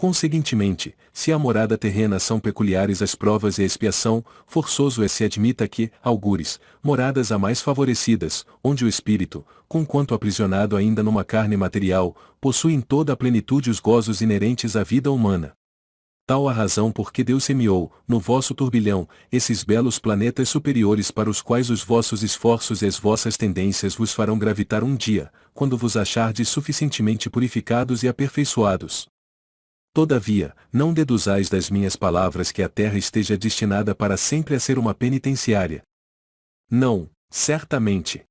Conseguintemente, se a morada terrena são peculiares as provas e a expiação, forçoso é se admita que, algures, moradas a mais favorecidas, onde o espírito, conquanto aprisionado ainda numa carne material, possui em toda a plenitude os gozos inerentes à vida humana. Tal a razão por que Deus semeou, no vosso turbilhão, esses belos planetas superiores para os quais os vossos esforços e as vossas tendências vos farão gravitar um dia, quando vos achardes suficientemente purificados e aperfeiçoados. Todavia, não deduzais das minhas palavras que a terra esteja destinada para sempre a ser uma penitenciária. Não, certamente.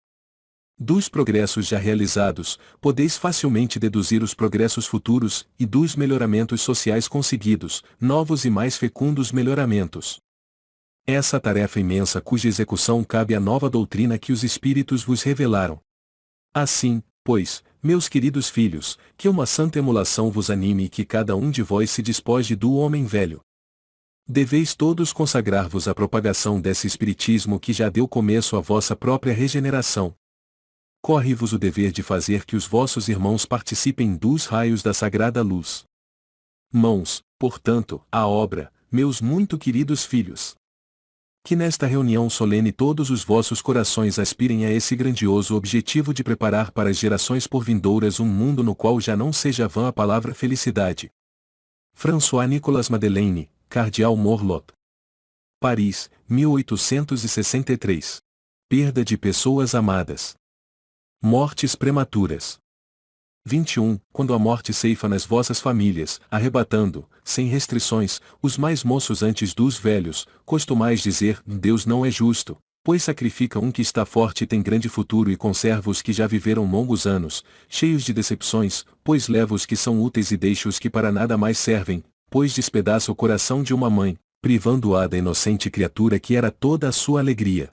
Dos progressos já realizados, podeis facilmente deduzir os progressos futuros, e dos melhoramentos sociais conseguidos, novos e mais fecundos melhoramentos. Essa tarefa imensa cuja execução cabe à nova doutrina que os Espíritos vos revelaram. Assim, pois, meus queridos filhos, que uma santa emulação vos anime e que cada um de vós se despoje do homem velho. Deveis todos consagrar-vos à propagação desse espiritismo que já deu começo à vossa própria regeneração. Corre-vos o dever de fazer que os vossos irmãos participem dos raios da sagrada luz. Mãos, portanto, à obra, meus muito queridos filhos. Que nesta reunião solene todos os vossos corações aspirem a esse grandioso objetivo de preparar para as gerações por vindouras um mundo no qual já não seja vã a palavra felicidade. François-Nicolas Madeleine, Cardeal Morlot. Paris, 1863. Perda de pessoas amadas. Mortes prematuras. 21. Quando a morte ceifa nas vossas famílias, arrebatando, sem restrições, os mais moços antes dos velhos, costumais dizer: Deus não é justo, pois sacrifica um que está forte e tem grande futuro e conserva os que já viveram longos anos, cheios de decepções, pois leva os que são úteis e deixa os que para nada mais servem, pois despedaça o coração de uma mãe, privando-a da inocente criatura que era toda a sua alegria.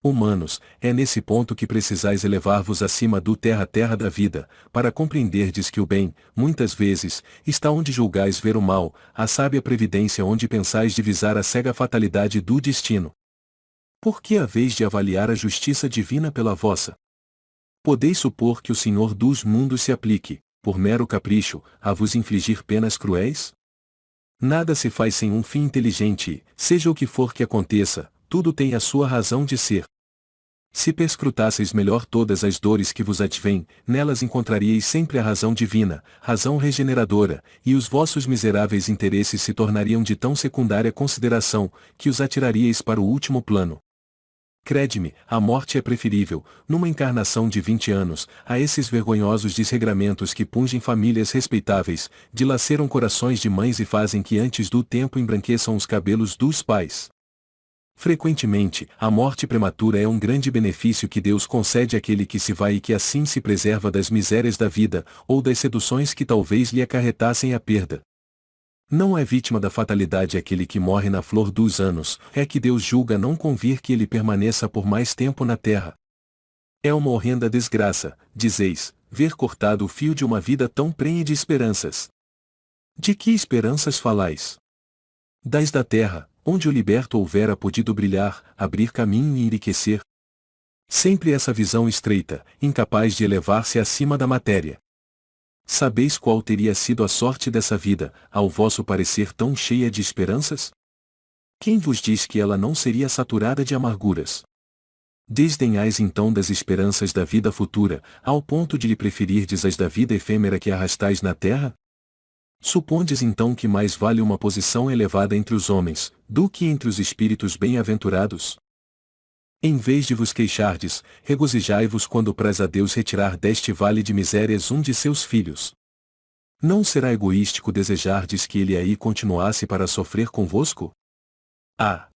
Humanos, é nesse ponto que precisais elevar-vos acima do terra da vida, para compreenderdes que o bem, muitas vezes, está onde julgais ver o mal, a sábia previdência onde pensais divisar a cega fatalidade do destino. Por que haveis de avaliar a justiça divina pela vossa? Podeis supor que o Senhor dos mundos se aplique, por mero capricho, a vos infligir penas cruéis? Nada se faz sem um fim inteligente e, seja o que for que aconteça, tudo tem a sua razão de ser. Se perscrutasseis melhor todas as dores que vos advêm, nelas encontraríeis sempre a razão divina, razão regeneradora, e os vossos miseráveis interesses se tornariam de tão secundária consideração, que os atiraríeis para o último plano. Crede-me, a morte é preferível, numa encarnação de 20 anos, a esses vergonhosos desregramentos que pungem famílias respeitáveis, dilaceram corações de mães e fazem que antes do tempo embranqueçam os cabelos dos pais. Frequentemente, a morte prematura é um grande benefício que Deus concede àquele que se vai e que assim se preserva das misérias da vida, ou das seduções que talvez lhe acarretassem a perda. Não é vítima da fatalidade aquele que morre na flor dos anos, é que Deus julga não convir que ele permaneça por mais tempo na terra. É uma horrenda desgraça, dizeis, ver cortado o fio de uma vida tão prenhe de esperanças. De que esperanças falais? Das da terra, onde o liberto houvera podido brilhar, abrir caminho e enriquecer. Sempre essa visão estreita, incapaz de elevar-se acima da matéria. Sabeis qual teria sido a sorte dessa vida, ao vosso parecer tão cheia de esperanças? Quem vos diz que ela não seria saturada de amarguras? Desdenhais então das esperanças da vida futura, ao ponto de lhe preferirdes as da vida efêmera que arrastais na terra? Supondes então que mais vale uma posição elevada entre os homens, do que entre os espíritos bem-aventurados? Em vez de vos queixardes, regozijai-vos quando praz a Deus retirar deste vale de misérias um de seus filhos. Não será egoístico desejardes que ele aí continuasse para sofrer convosco? Ah!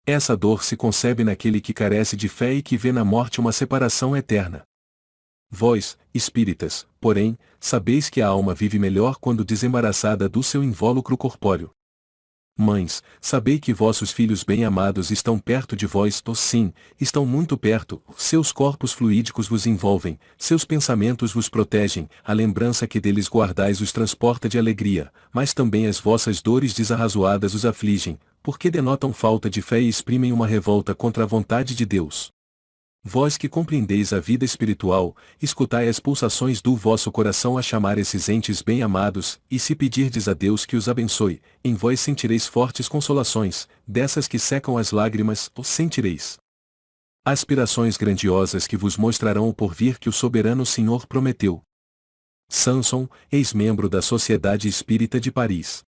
Essa dor se concebe naquele que carece de fé e que vê na morte uma separação eterna. Vós, espíritas, porém, sabeis que a alma vive melhor quando desembaraçada do seu invólucro corpóreo. Mães, sabei que vossos filhos bem-amados estão perto de vós, sim, estão muito perto, seus corpos fluídicos vos envolvem, seus pensamentos vos protegem, a lembrança que deles guardais os transporta de alegria, mas também as vossas dores desarrazoadas os afligem, porque denotam falta de fé e exprimem uma revolta contra a vontade de Deus. Vós que compreendeis a vida espiritual, escutai as pulsações do vosso coração a chamar esses entes bem-amados, e se pedirdes a Deus que os abençoe, em vós sentireis fortes consolações, dessas que secam as lágrimas, sentireis aspirações grandiosas que vos mostrarão o porvir que o soberano Senhor prometeu. Sanson, ex-membro da Sociedade Espírita de Paris.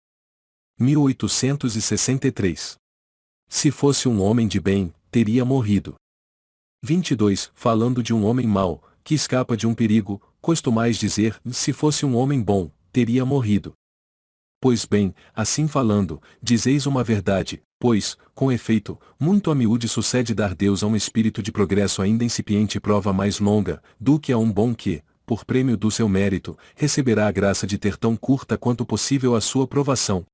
1863. Se fosse um homem de bem, teria morrido. 22. Falando de um homem mau, que escapa de um perigo, costumais dizer, se fosse um homem bom, teria morrido. Pois bem, assim falando, dizeis uma verdade, pois, com efeito, muito a miúde sucede dar Deus a um espírito de progresso ainda incipiente prova mais longa, do que a um bom que, por prêmio do seu mérito, receberá a graça de ter tão curta quanto possível a sua provação.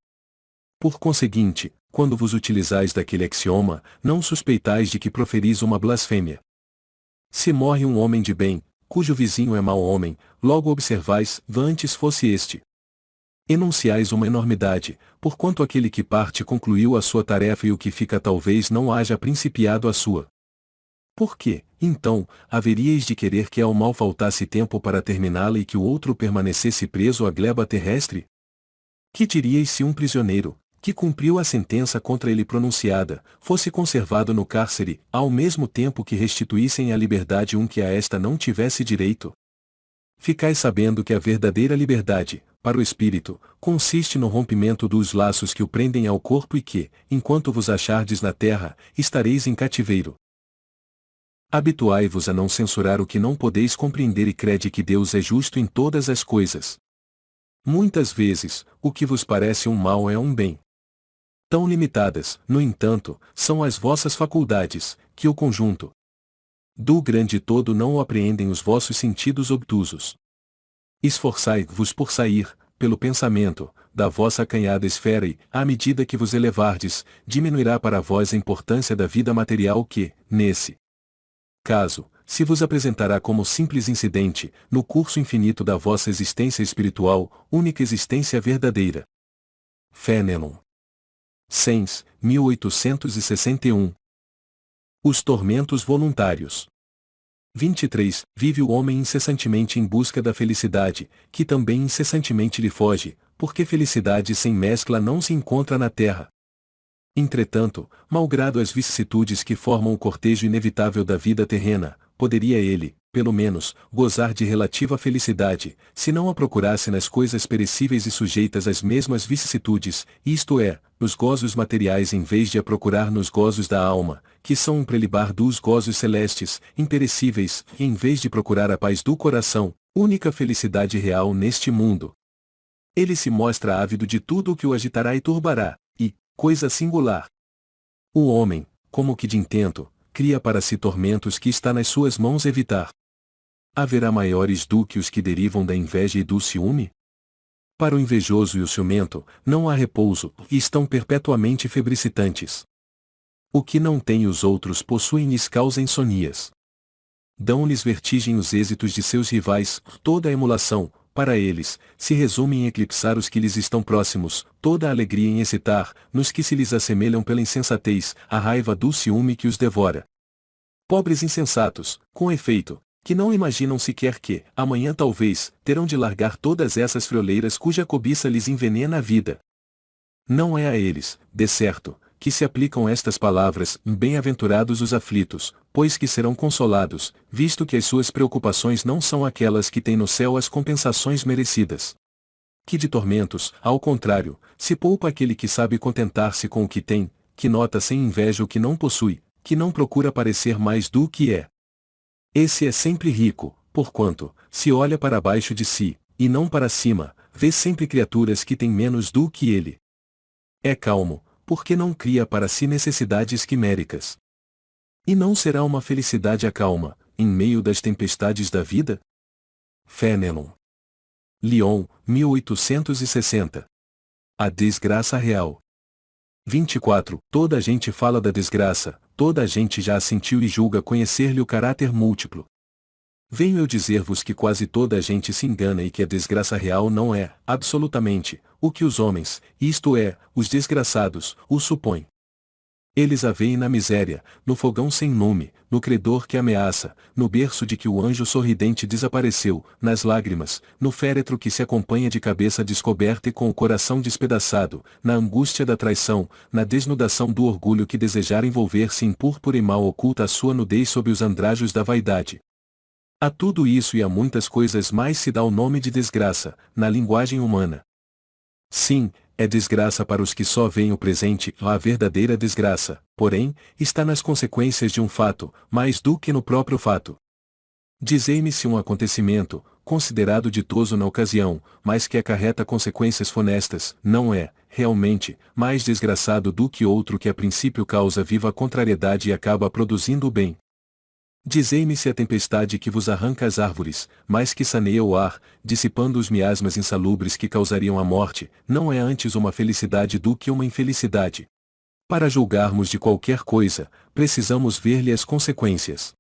Por conseguinte, quando vos utilizais daquele axioma, não suspeitais de que proferis uma blasfêmia. Se morre um homem de bem, cujo vizinho é mau homem, logo observais, antes fosse este. Enunciais uma enormidade, porquanto aquele que parte concluiu a sua tarefa e o que fica talvez não haja principiado a sua. Por que, então, haveríeis de querer que ao mal faltasse tempo para terminá-la e que o outro permanecesse preso à gleba terrestre? Que diríeis se um prisioneiro, que cumpriu a sentença contra ele pronunciada, fosse conservado no cárcere, ao mesmo tempo que restituíssem à liberdade um que a esta não tivesse direito? Ficais sabendo que a verdadeira liberdade, para o espírito, consiste no rompimento dos laços que o prendem ao corpo e que, enquanto vos achardes na terra, estareis em cativeiro. Habituai-vos a não censurar o que não podeis compreender e crede que Deus é justo em todas as coisas. Muitas vezes, o que vos parece um mal é um bem. Tão limitadas, no entanto, são as vossas faculdades, que o conjunto do grande todo não o apreendem os vossos sentidos obtusos. Esforçai-vos por sair, pelo pensamento, da vossa acanhada esfera e, à medida que vos elevardes, diminuirá para vós a importância da vida material que, nesse caso, se vos apresentará como simples incidente, no curso infinito da vossa existência espiritual, única existência verdadeira. Fénelon. Sens, 1861. Os tormentos voluntários. 23. Vive o homem incessantemente em busca da felicidade, que também incessantemente lhe foge, porque felicidade sem mescla não se encontra na terra. Entretanto, malgrado as vicissitudes que formam o cortejo inevitável da vida terrena, poderia ele, pelo menos, gozar de relativa felicidade, se não a procurasse nas coisas perecíveis e sujeitas às mesmas vicissitudes, isto é, nos gozos materiais em vez de a procurar nos gozos da alma, que são um prelibar dos gozos celestes, imperecíveis, e em vez de procurar a paz do coração, única felicidade real neste mundo. Ele se mostra ávido de tudo o que o agitará e turbará, e, coisa singular, o homem, como que de intento, cria para si tormentos que está nas suas mãos evitar. Haverá maiores do que os que derivam da inveja e do ciúme? Para o invejoso e o ciumento, não há repouso, e estão perpetuamente febricitantes. O que não tem os outros possuem-lhes causa insonias. Dão-lhes vertigem os êxitos de seus rivais, toda a emulação, para eles, se resume em eclipsar os que lhes estão próximos, toda a alegria em excitar, nos que se lhes assemelham pela insensatez, a raiva do ciúme que os devora. Pobres insensatos, com efeito, que não imaginam sequer que, amanhã talvez, terão de largar todas essas frioleiras cuja cobiça lhes envenena a vida. Não é a eles, de certo, que se aplicam estas palavras, bem-aventurados os aflitos, pois que serão consolados, visto que as suas preocupações não são aquelas que têm no céu as compensações merecidas. Que de tormentos, ao contrário, se poupa aquele que sabe contentar-se com o que tem, que nota sem inveja o que não possui, que não procura parecer mais do que é. Esse é sempre rico, porquanto, se olha para baixo de si, e não para cima, vê sempre criaturas que têm menos do que ele. É calmo, porque não cria para si necessidades quiméricas. E não será uma felicidade a calma, em meio das tempestades da vida? Fénelon. Lyon, 1860. A desgraça real. 24. Toda a gente fala da desgraça, toda a gente já a sentiu e julga conhecer-lhe o caráter múltiplo. Venho eu dizer-vos que quase toda a gente se engana e que a desgraça real não é, absolutamente, o que os homens, isto é, os desgraçados, o supõem. Eles a veem na miséria, no fogão sem lume, no credor que ameaça, no berço de que o anjo sorridente desapareceu, nas lágrimas, no féretro que se acompanha de cabeça descoberta e com o coração despedaçado, na angústia da traição, na desnudação do orgulho que desejar envolver-se em púrpura e mal oculta a sua nudez sob os andrajos da vaidade. A tudo isso e a muitas coisas mais se dá o nome de desgraça, na linguagem humana. Sim, é desgraça para os que só veem o presente, a verdadeira desgraça, porém, está nas consequências de um fato, mais do que no próprio fato. Dizei-me se um acontecimento, considerado ditoso na ocasião, mas que acarreta consequências funestas, não é, realmente, mais desgraçado do que outro que a princípio causa viva contrariedade e acaba produzindo o bem. Dizei-me se a tempestade que vos arranca as árvores, mas que saneia o ar, dissipando os miasmas insalubres que causariam a morte, não é antes uma felicidade do que uma infelicidade. Para julgarmos de qualquer coisa, precisamos ver-lhe as consequências.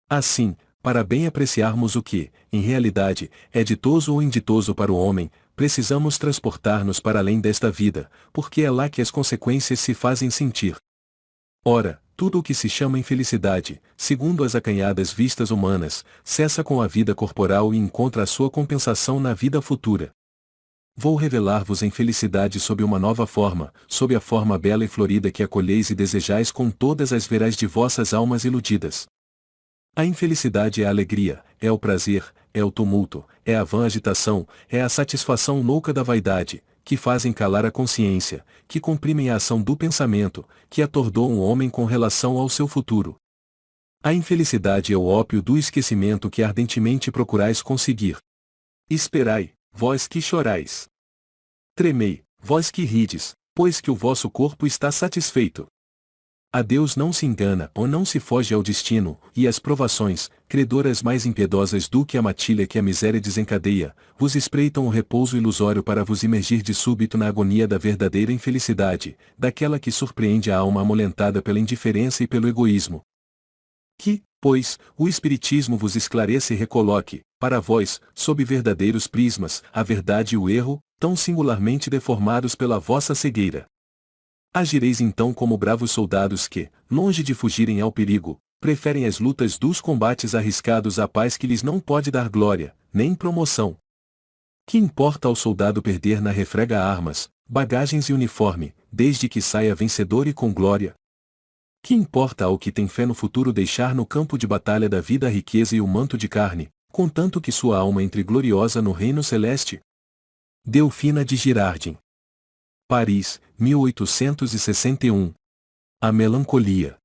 Assim, para bem apreciarmos o que, em realidade, é ditoso ou inditoso para o homem, precisamos transportar-nos para além desta vida, porque é lá que as consequências se fazem sentir. Ora, tudo o que se chama infelicidade, segundo as acanhadas vistas humanas, cessa com a vida corporal e encontra a sua compensação na vida futura. Vou revelar-vos a infelicidade sob uma nova forma, sob a forma bela e florida que acolheis e desejais com todas as verais de vossas almas iludidas. A infelicidade é a alegria, é o prazer, é o tumulto, é a vã agitação, é a satisfação louca da vaidade, que fazem calar a consciência, que comprimem a ação do pensamento, que atordoam o homem com relação ao seu futuro. A infelicidade é o ópio do esquecimento que ardentemente procurais conseguir. Esperai, vós que chorais. Tremei, vós que rides, pois que o vosso corpo está satisfeito. A Deus não se engana ou não se foge ao destino, e as provações, credoras mais impiedosas do que a matilha que a miséria desencadeia, vos espreitam o repouso ilusório para vos imergir de súbito na agonia da verdadeira infelicidade, daquela que surpreende a alma amolentada pela indiferença e pelo egoísmo. Que, pois, o Espiritismo vos esclareça e recoloque, para vós, sob verdadeiros prismas, a verdade e o erro, tão singularmente deformados pela vossa cegueira. Agireis então como bravos soldados que, longe de fugirem ao perigo, preferem as lutas dos combates arriscados à paz que lhes não pode dar glória, nem promoção. Que importa ao soldado perder na refrega armas, bagagens e uniforme, desde que saia vencedor e com glória? Que importa ao que tem fé no futuro deixar no campo de batalha da vida a riqueza e o manto de carne, contanto que sua alma entre gloriosa no reino celeste? Delfina de Girardin. Paris, 1861. A melancolia.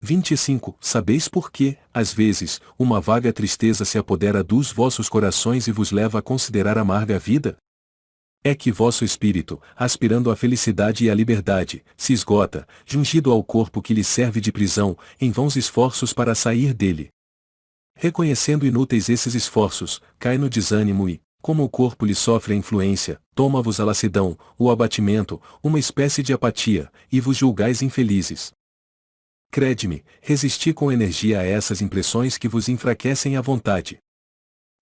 25. Sabeis por que, às vezes, uma vaga tristeza se apodera dos vossos corações e vos leva a considerar amarga a vida? É que vosso espírito, aspirando à felicidade e à liberdade, se esgota, jungido ao corpo que lhe serve de prisão, em vãos esforços para sair dele. Reconhecendo inúteis esses esforços, cai no desânimo e, como o corpo lhe sofre a influência, toma-vos a lassidão, o abatimento, uma espécie de apatia, e vos julgais infelizes. Crede-me, resisti com energia a essas impressões que vos enfraquecem a vontade.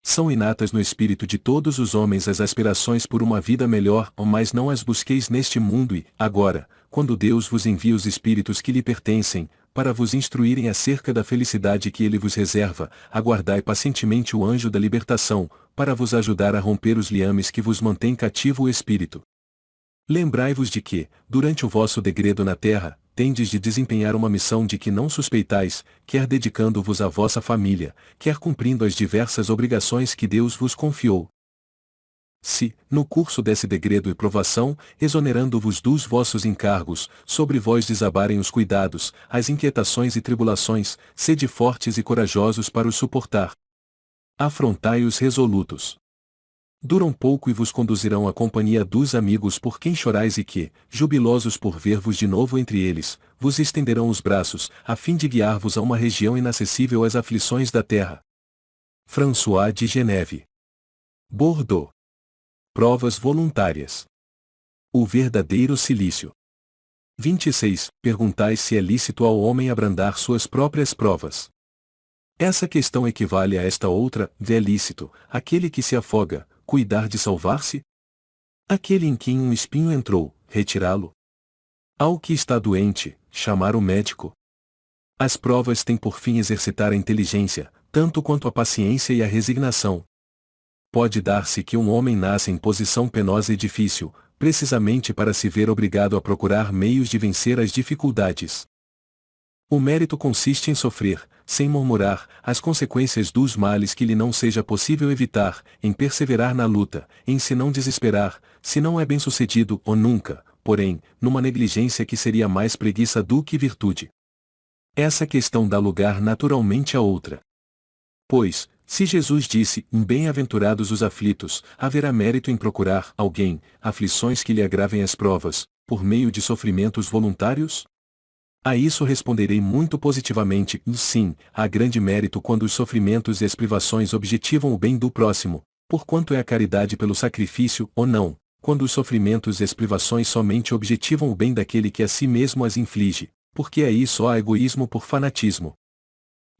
São inatas no espírito de todos os homens as aspirações por uma vida melhor, mas não as busqueis neste mundo e, agora, quando Deus vos envia os espíritos que lhe pertencem, para vos instruírem acerca da felicidade que ele vos reserva, aguardai pacientemente o anjo da libertação, para vos ajudar a romper os liames que vos mantém cativo o espírito. Lembrai-vos de que, durante o vosso degredo na terra, tendes de desempenhar uma missão de que não suspeitais, quer dedicando-vos à vossa família, quer cumprindo as diversas obrigações que Deus vos confiou. se, no curso desse degredo e provação, exonerando-vos dos vossos encargos, sobre vós desabarem os cuidados, as inquietações e tribulações, sede fortes e corajosos para os suportar. Afrontai-os resolutos. Duram pouco e vos conduzirão à companhia dos amigos por quem chorais e que, jubilosos por ver-vos de novo entre eles, vos estenderão os braços, a fim de guiar-vos a uma região inacessível às aflições da terra. François de Geneve. Bordeaux. Provas voluntárias. O verdadeiro cilício. 26. Perguntais se é lícito ao homem abrandar suas próprias provas. Essa questão equivale a esta outra: é lícito, aquele que se afoga, cuidar de salvar-se? Aquele em quem um espinho entrou, retirá-lo? Ao que está doente, chamar o médico? As provas têm por fim exercitar a inteligência, tanto quanto a paciência e a resignação. Pode dar-se que um homem nasça em posição penosa e difícil, precisamente para se ver obrigado a procurar meios de vencer as dificuldades. O mérito consiste em sofrer, sem murmurar, as consequências dos males que lhe não seja possível evitar, em perseverar na luta, em se não desesperar, se não é bem-sucedido ou nunca, porém, numa negligência que seria mais preguiça do que virtude. Essa questão dá lugar naturalmente a outra. Pois, se Jesus disse, bem-aventurados os aflitos, haverá mérito em procurar alguém, aflições que lhe agravem as provas, por meio de sofrimentos voluntários? A isso responderei muito positivamente, sim, há grande mérito quando os sofrimentos e as privações objetivam o bem do próximo, porquanto é a caridade pelo sacrifício, ou não, quando os sofrimentos e as privações somente objetivam o bem daquele que a si mesmo as inflige, porque aí só há egoísmo por fanatismo.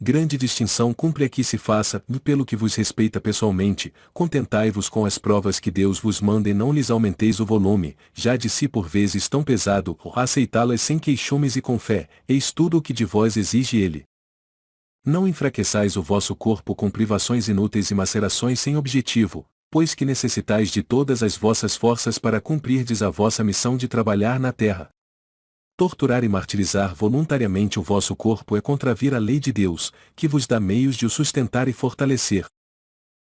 Grande distinção cumpre aqui se faça, e pelo que vos respeita pessoalmente, contentai-vos com as provas que Deus vos manda e não lhes aumenteis o volume, já de si por vezes tão pesado, aceitá-las sem queixumes e com fé, eis tudo o que de vós exige Ele. Não enfraqueçais o vosso corpo com privações inúteis e macerações sem objetivo, pois que necessitais de todas as vossas forças para cumprirdes a vossa missão de trabalhar na terra. Torturar e martirizar voluntariamente o vosso corpo é contravir a lei de Deus, que vos dá meios de o sustentar e fortalecer.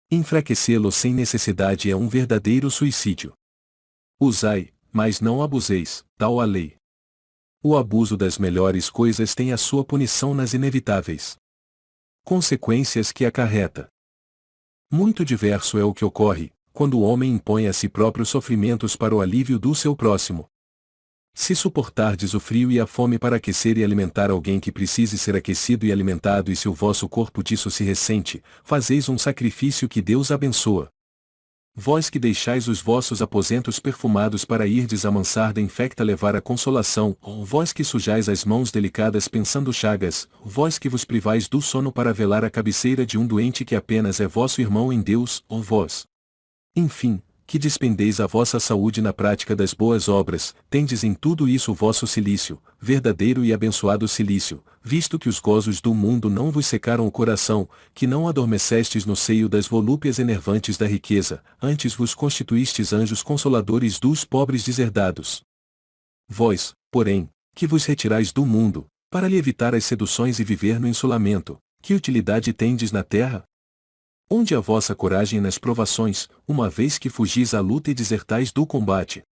Enfraquecê-lo sem necessidade é um verdadeiro suicídio. Usai, mas não abuseis, tal a lei. O abuso das melhores coisas tem a sua punição nas inevitáveis consequências que acarreta. Muito diverso é o que ocorre, quando o homem impõe a si próprio sofrimentos para o alívio do seu próximo. Se suportardes o frio e a fome para aquecer e alimentar alguém que precise ser aquecido e alimentado, e se o vosso corpo disso se ressente, fazeis um sacrifício que Deus abençoa. Vós que deixais os vossos aposentos perfumados para irdes amansar da infecta levar a consolação, vós que sujais as mãos delicadas pensando chagas, vós que vos privais do sono para velar a cabeceira de um doente que apenas é vosso irmão em Deus, vós. Enfim, que despendeis a vossa saúde na prática das boas obras, tendes em tudo isso o vosso cilício, verdadeiro e abençoado cilício, visto que os gozos do mundo não vos secaram o coração, que não adormecestes no seio das volúpias enervantes da riqueza, antes vos constituístes anjos consoladores dos pobres deserdados. Vós, porém, que vos retirais do mundo, para lhe evitar as seduções e viver no insolamento, que utilidade tendes na terra? Onde a vossa coragem nas provações, uma vez que fugis à luta e desertais do combate?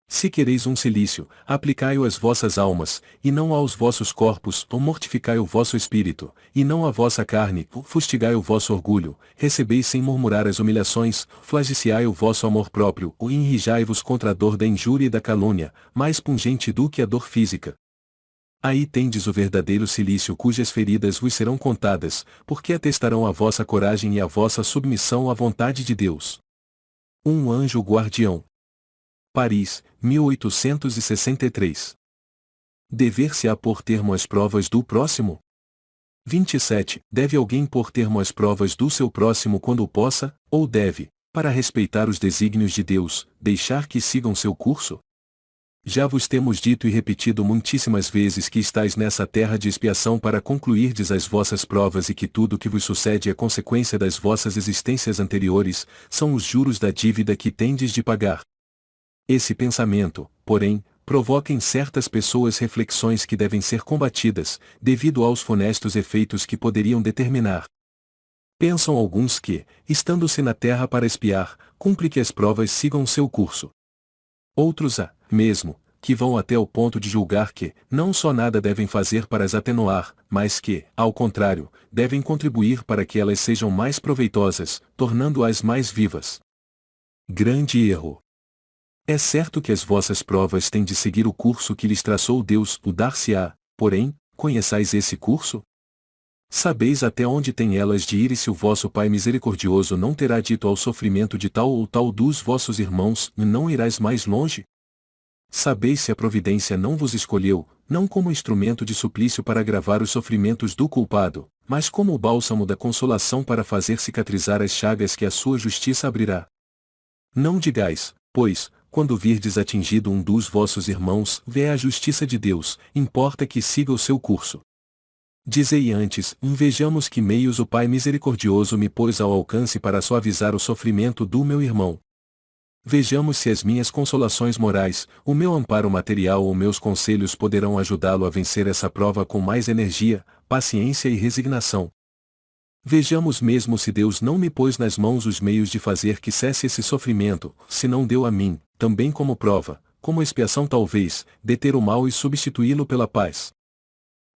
Se quereis um cilício, aplicai-o às vossas almas, e não aos vossos corpos, ou mortificai o vosso espírito, e não a vossa carne, ou fustigai o vosso orgulho, recebeis sem murmurar as humilhações, flagiciai o vosso amor próprio, ou enrijai-vos contra a dor da injúria e da calúnia, mais pungente do que a dor física. Aí tendes o verdadeiro cilício cujas feridas vos serão contadas, porque atestarão a vossa coragem e a vossa submissão à vontade de Deus. Um anjo guardião. Paris, 1863. Dever-se-á pôr termo às provas do próximo? 27. Deve alguém pôr termo às provas do seu próximo quando o possa, ou deve, para respeitar os desígnios de Deus, deixar que sigam seu curso? Já vos temos dito e repetido muitíssimas vezes que estáis nessa terra de expiação para concluirdes as vossas provas e que tudo o que vos sucede é consequência das vossas existências anteriores, são os juros da dívida que tendes de pagar. Esse pensamento, porém, provoca em certas pessoas reflexões que devem ser combatidas, devido aos funestos efeitos que poderiam determinar. Pensam alguns que, estando-se na terra para espiar, cumpre que as provas sigam seu curso. Outros mesmo, que vão até o ponto de julgar que, não só nada devem fazer para as atenuar, mas que, ao contrário, devem contribuir para que elas sejam mais proveitosas, tornando-as mais vivas. Grande erro. É certo que as vossas provas têm de seguir o curso que lhes traçou Deus, o dar-se-á, porém, conheçais esse curso? Sabeis até onde têm elas de ir e se o vosso Pai misericordioso não terá dito ao sofrimento de tal ou tal dos vossos irmãos, e não irás mais longe? Sabeis se a providência não vos escolheu, não como instrumento de suplício para agravar os sofrimentos do culpado, mas como o bálsamo da consolação para fazer cicatrizar as chagas que a sua justiça abrirá. Não digais, pois, quando virdes atingido um dos vossos irmãos, vê a justiça de Deus, importa que siga o seu curso. Dizei antes, vejamos que meios o Pai misericordioso me pôs ao alcance para suavizar o sofrimento do meu irmão. Vejamos se as minhas consolações morais, o meu amparo material ou meus conselhos poderão ajudá-lo a vencer essa prova com mais energia, paciência e resignação. Vejamos mesmo se Deus não me pôs nas mãos os meios de fazer que cesse esse sofrimento, se não deu a mim, também como prova, como expiação talvez, deter o mal e substituí-lo pela paz.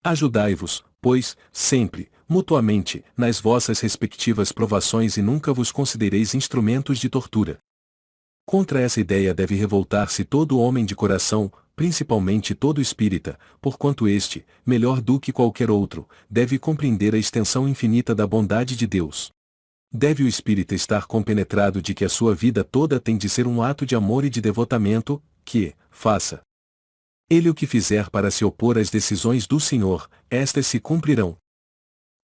Ajudai-vos, pois, sempre, mutuamente, nas vossas respectivas provações e nunca vos considereis instrumentos de tortura. Contra essa ideia deve revoltar-se todo homem de coração, principalmente todo espírita, porquanto este, melhor do que qualquer outro, deve compreender a extensão infinita da bondade de Deus. Deve o espírita estar compenetrado de que a sua vida toda tem de ser um ato de amor e de devotamento, que, faça ele o que fizer para se opor às decisões do Senhor, estas se cumprirão.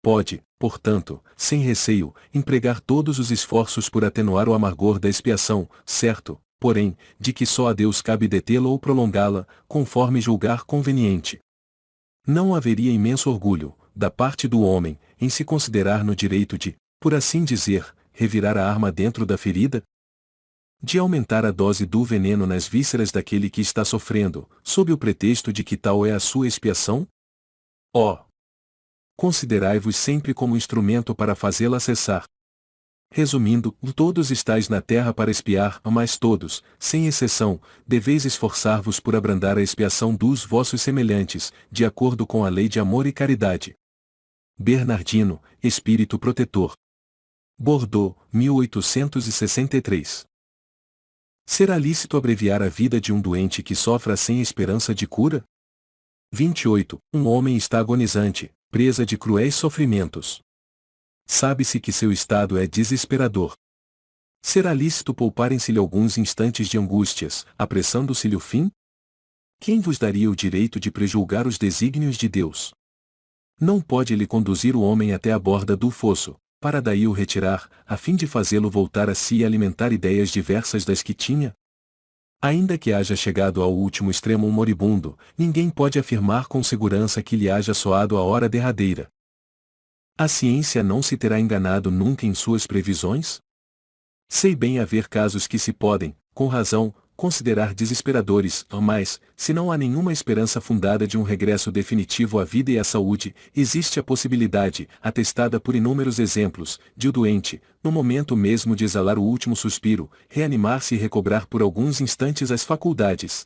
Pode, portanto, sem receio, empregar todos os esforços por atenuar o amargor da expiação, certo, porém, de que só a Deus cabe detê-la ou prolongá-la, conforme julgar conveniente. Não haveria imenso orgulho, da parte do homem, em se considerar no direito de, por assim dizer, revirar a arma dentro da ferida? De aumentar a dose do veneno nas vísceras daquele que está sofrendo, sob o pretexto de que tal é a sua expiação? Ó! Considerai-vos sempre como instrumento para fazê-la cessar. Resumindo, todos estáis na terra para expiar, mas todos, sem exceção, deveis esforçar-vos por abrandar a expiação dos vossos semelhantes, de acordo com a lei de amor e caridade. Bernardino, Espírito Protetor. Bordeaux, 1863. Será lícito abreviar a vida de um doente que sofra sem esperança de cura? 28. Um homem está agonizante, presa de cruéis sofrimentos. Sabe-se que seu estado é desesperador. Será lícito pouparem-se-lhe alguns instantes de angústias, apressando-se-lhe o fim? Quem vos daria o direito de prejulgar os desígnios de Deus? Não pode ele conduzir o homem até a borda do fosso, para daí o retirar, a fim de fazê-lo voltar a si e alimentar ideias diversas das que tinha? Ainda que haja chegado ao último extremo um moribundo, ninguém pode afirmar com segurança que lhe haja soado a hora derradeira. A ciência não se terá enganado nunca em suas previsões? Sei bem haver casos que se podem, com razão, considerar desesperadores, mas, se não há nenhuma esperança fundada de um regresso definitivo à vida e à saúde, existe a possibilidade, atestada por inúmeros exemplos, de o doente, no momento mesmo de exalar o último suspiro, reanimar-se e recobrar por alguns instantes as faculdades.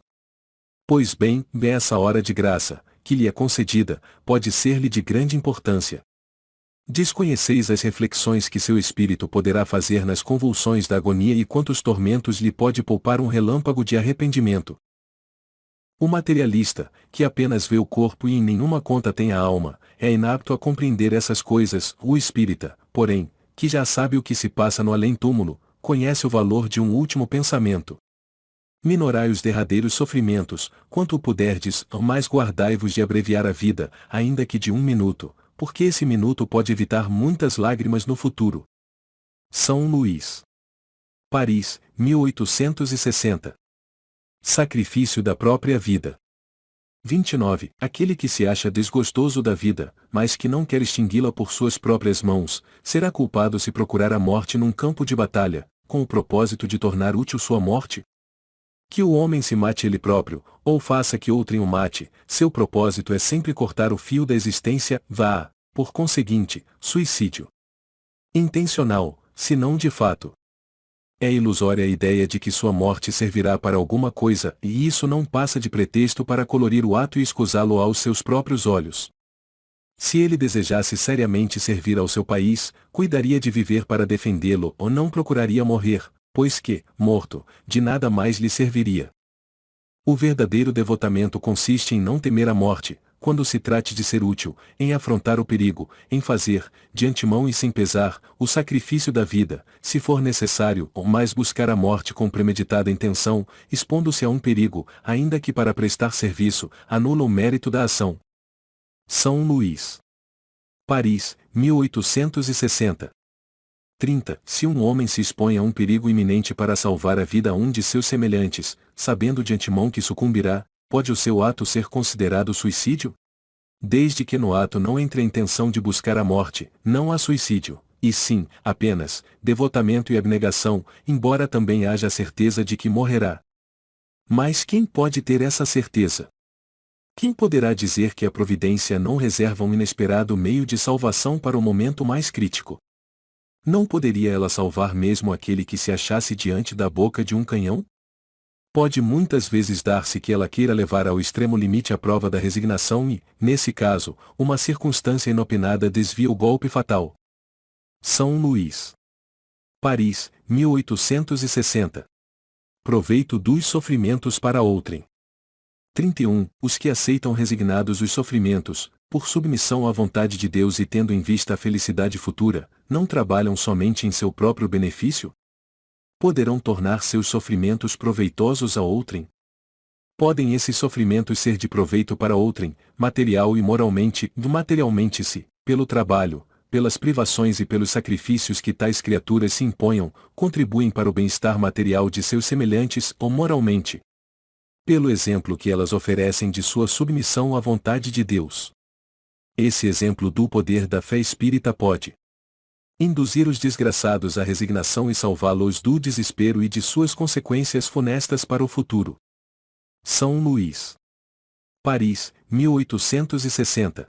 Pois bem, essa hora de graça, que lhe é concedida, pode ser-lhe de grande importância. Desconheceis as reflexões que seu espírito poderá fazer nas convulsões da agonia e quantos tormentos lhe pode poupar um relâmpago de arrependimento. O materialista, que apenas vê o corpo e em nenhuma conta tem a alma, é inapto a compreender essas coisas. O espírita, porém, que já sabe o que se passa no além-túmulo, conhece o valor de um último pensamento. Minorai os derradeiros sofrimentos, quanto puderdes, mas guardai-vos de abreviar a vida, ainda que de 1 minuto, porque esse minuto pode evitar muitas lágrimas no futuro. São Luís. Paris, 1860. Sacrifício da própria vida. 29. Aquele que se acha desgostoso da vida, mas que não quer extingui-la por suas próprias mãos, será culpado se procurar a morte num campo de batalha, com o propósito de tornar útil sua morte? Que o homem se mate ele próprio, ou faça que outrem o mate, seu propósito é sempre cortar o fio da existência, por conseguinte, suicídio. intencional, se não de fato. É ilusória a ideia de que sua morte servirá para alguma coisa, e isso não passa de pretexto para colorir o ato e escusá-lo aos seus próprios olhos. Se ele desejasse seriamente servir ao seu país, cuidaria de viver para defendê-lo ou não procuraria morrer, pois que, morto, de nada mais lhe serviria. O verdadeiro devotamento consiste em não temer a morte, quando se trate de ser útil, em afrontar o perigo, em fazer, de antemão e sem pesar, o sacrifício da vida, se for necessário, ou mais buscar a morte com premeditada intenção, expondo-se a um perigo, ainda que para prestar serviço, anula o mérito da ação. São Luís. Paris, 1860. 30. Se um homem se expõe a um perigo iminente para salvar a vida a um de seus semelhantes, sabendo de antemão que sucumbirá, pode o seu ato ser considerado suicídio? Desde que no ato não entre a intenção de buscar a morte, não há suicídio, e sim, apenas, devotamento e abnegação, embora também haja a certeza de que morrerá. Mas quem pode ter essa certeza? Quem poderá dizer que a providência não reserva um inesperado meio de salvação para o momento mais crítico? Não poderia ela salvar mesmo aquele que se achasse diante da boca de um canhão? Pode muitas vezes dar-se que ela queira levar ao extremo limite a prova da resignação e, nesse caso, uma circunstância inopinada desvia o golpe fatal. São Luís. Paris, 1860. Proveito dos sofrimentos para outrem. 31. Os que aceitam resignados os sofrimentos, por submissão à vontade de Deus e tendo em vista a felicidade futura, não trabalham somente em seu próprio benefício? Poderão tornar seus sofrimentos proveitosos a outrem? Podem esses sofrimentos ser de proveito para outrem, material e materialmente se, pelo trabalho, pelas privações e pelos sacrifícios que tais criaturas se imponham, contribuem para o bem-estar material de seus semelhantes ou moralmente, pelo exemplo que elas oferecem de sua submissão à vontade de Deus. Esse exemplo do poder da fé espírita pode induzir os desgraçados à resignação e salvá-los do desespero e de suas consequências funestas para o futuro. São Luís. Paris, 1860.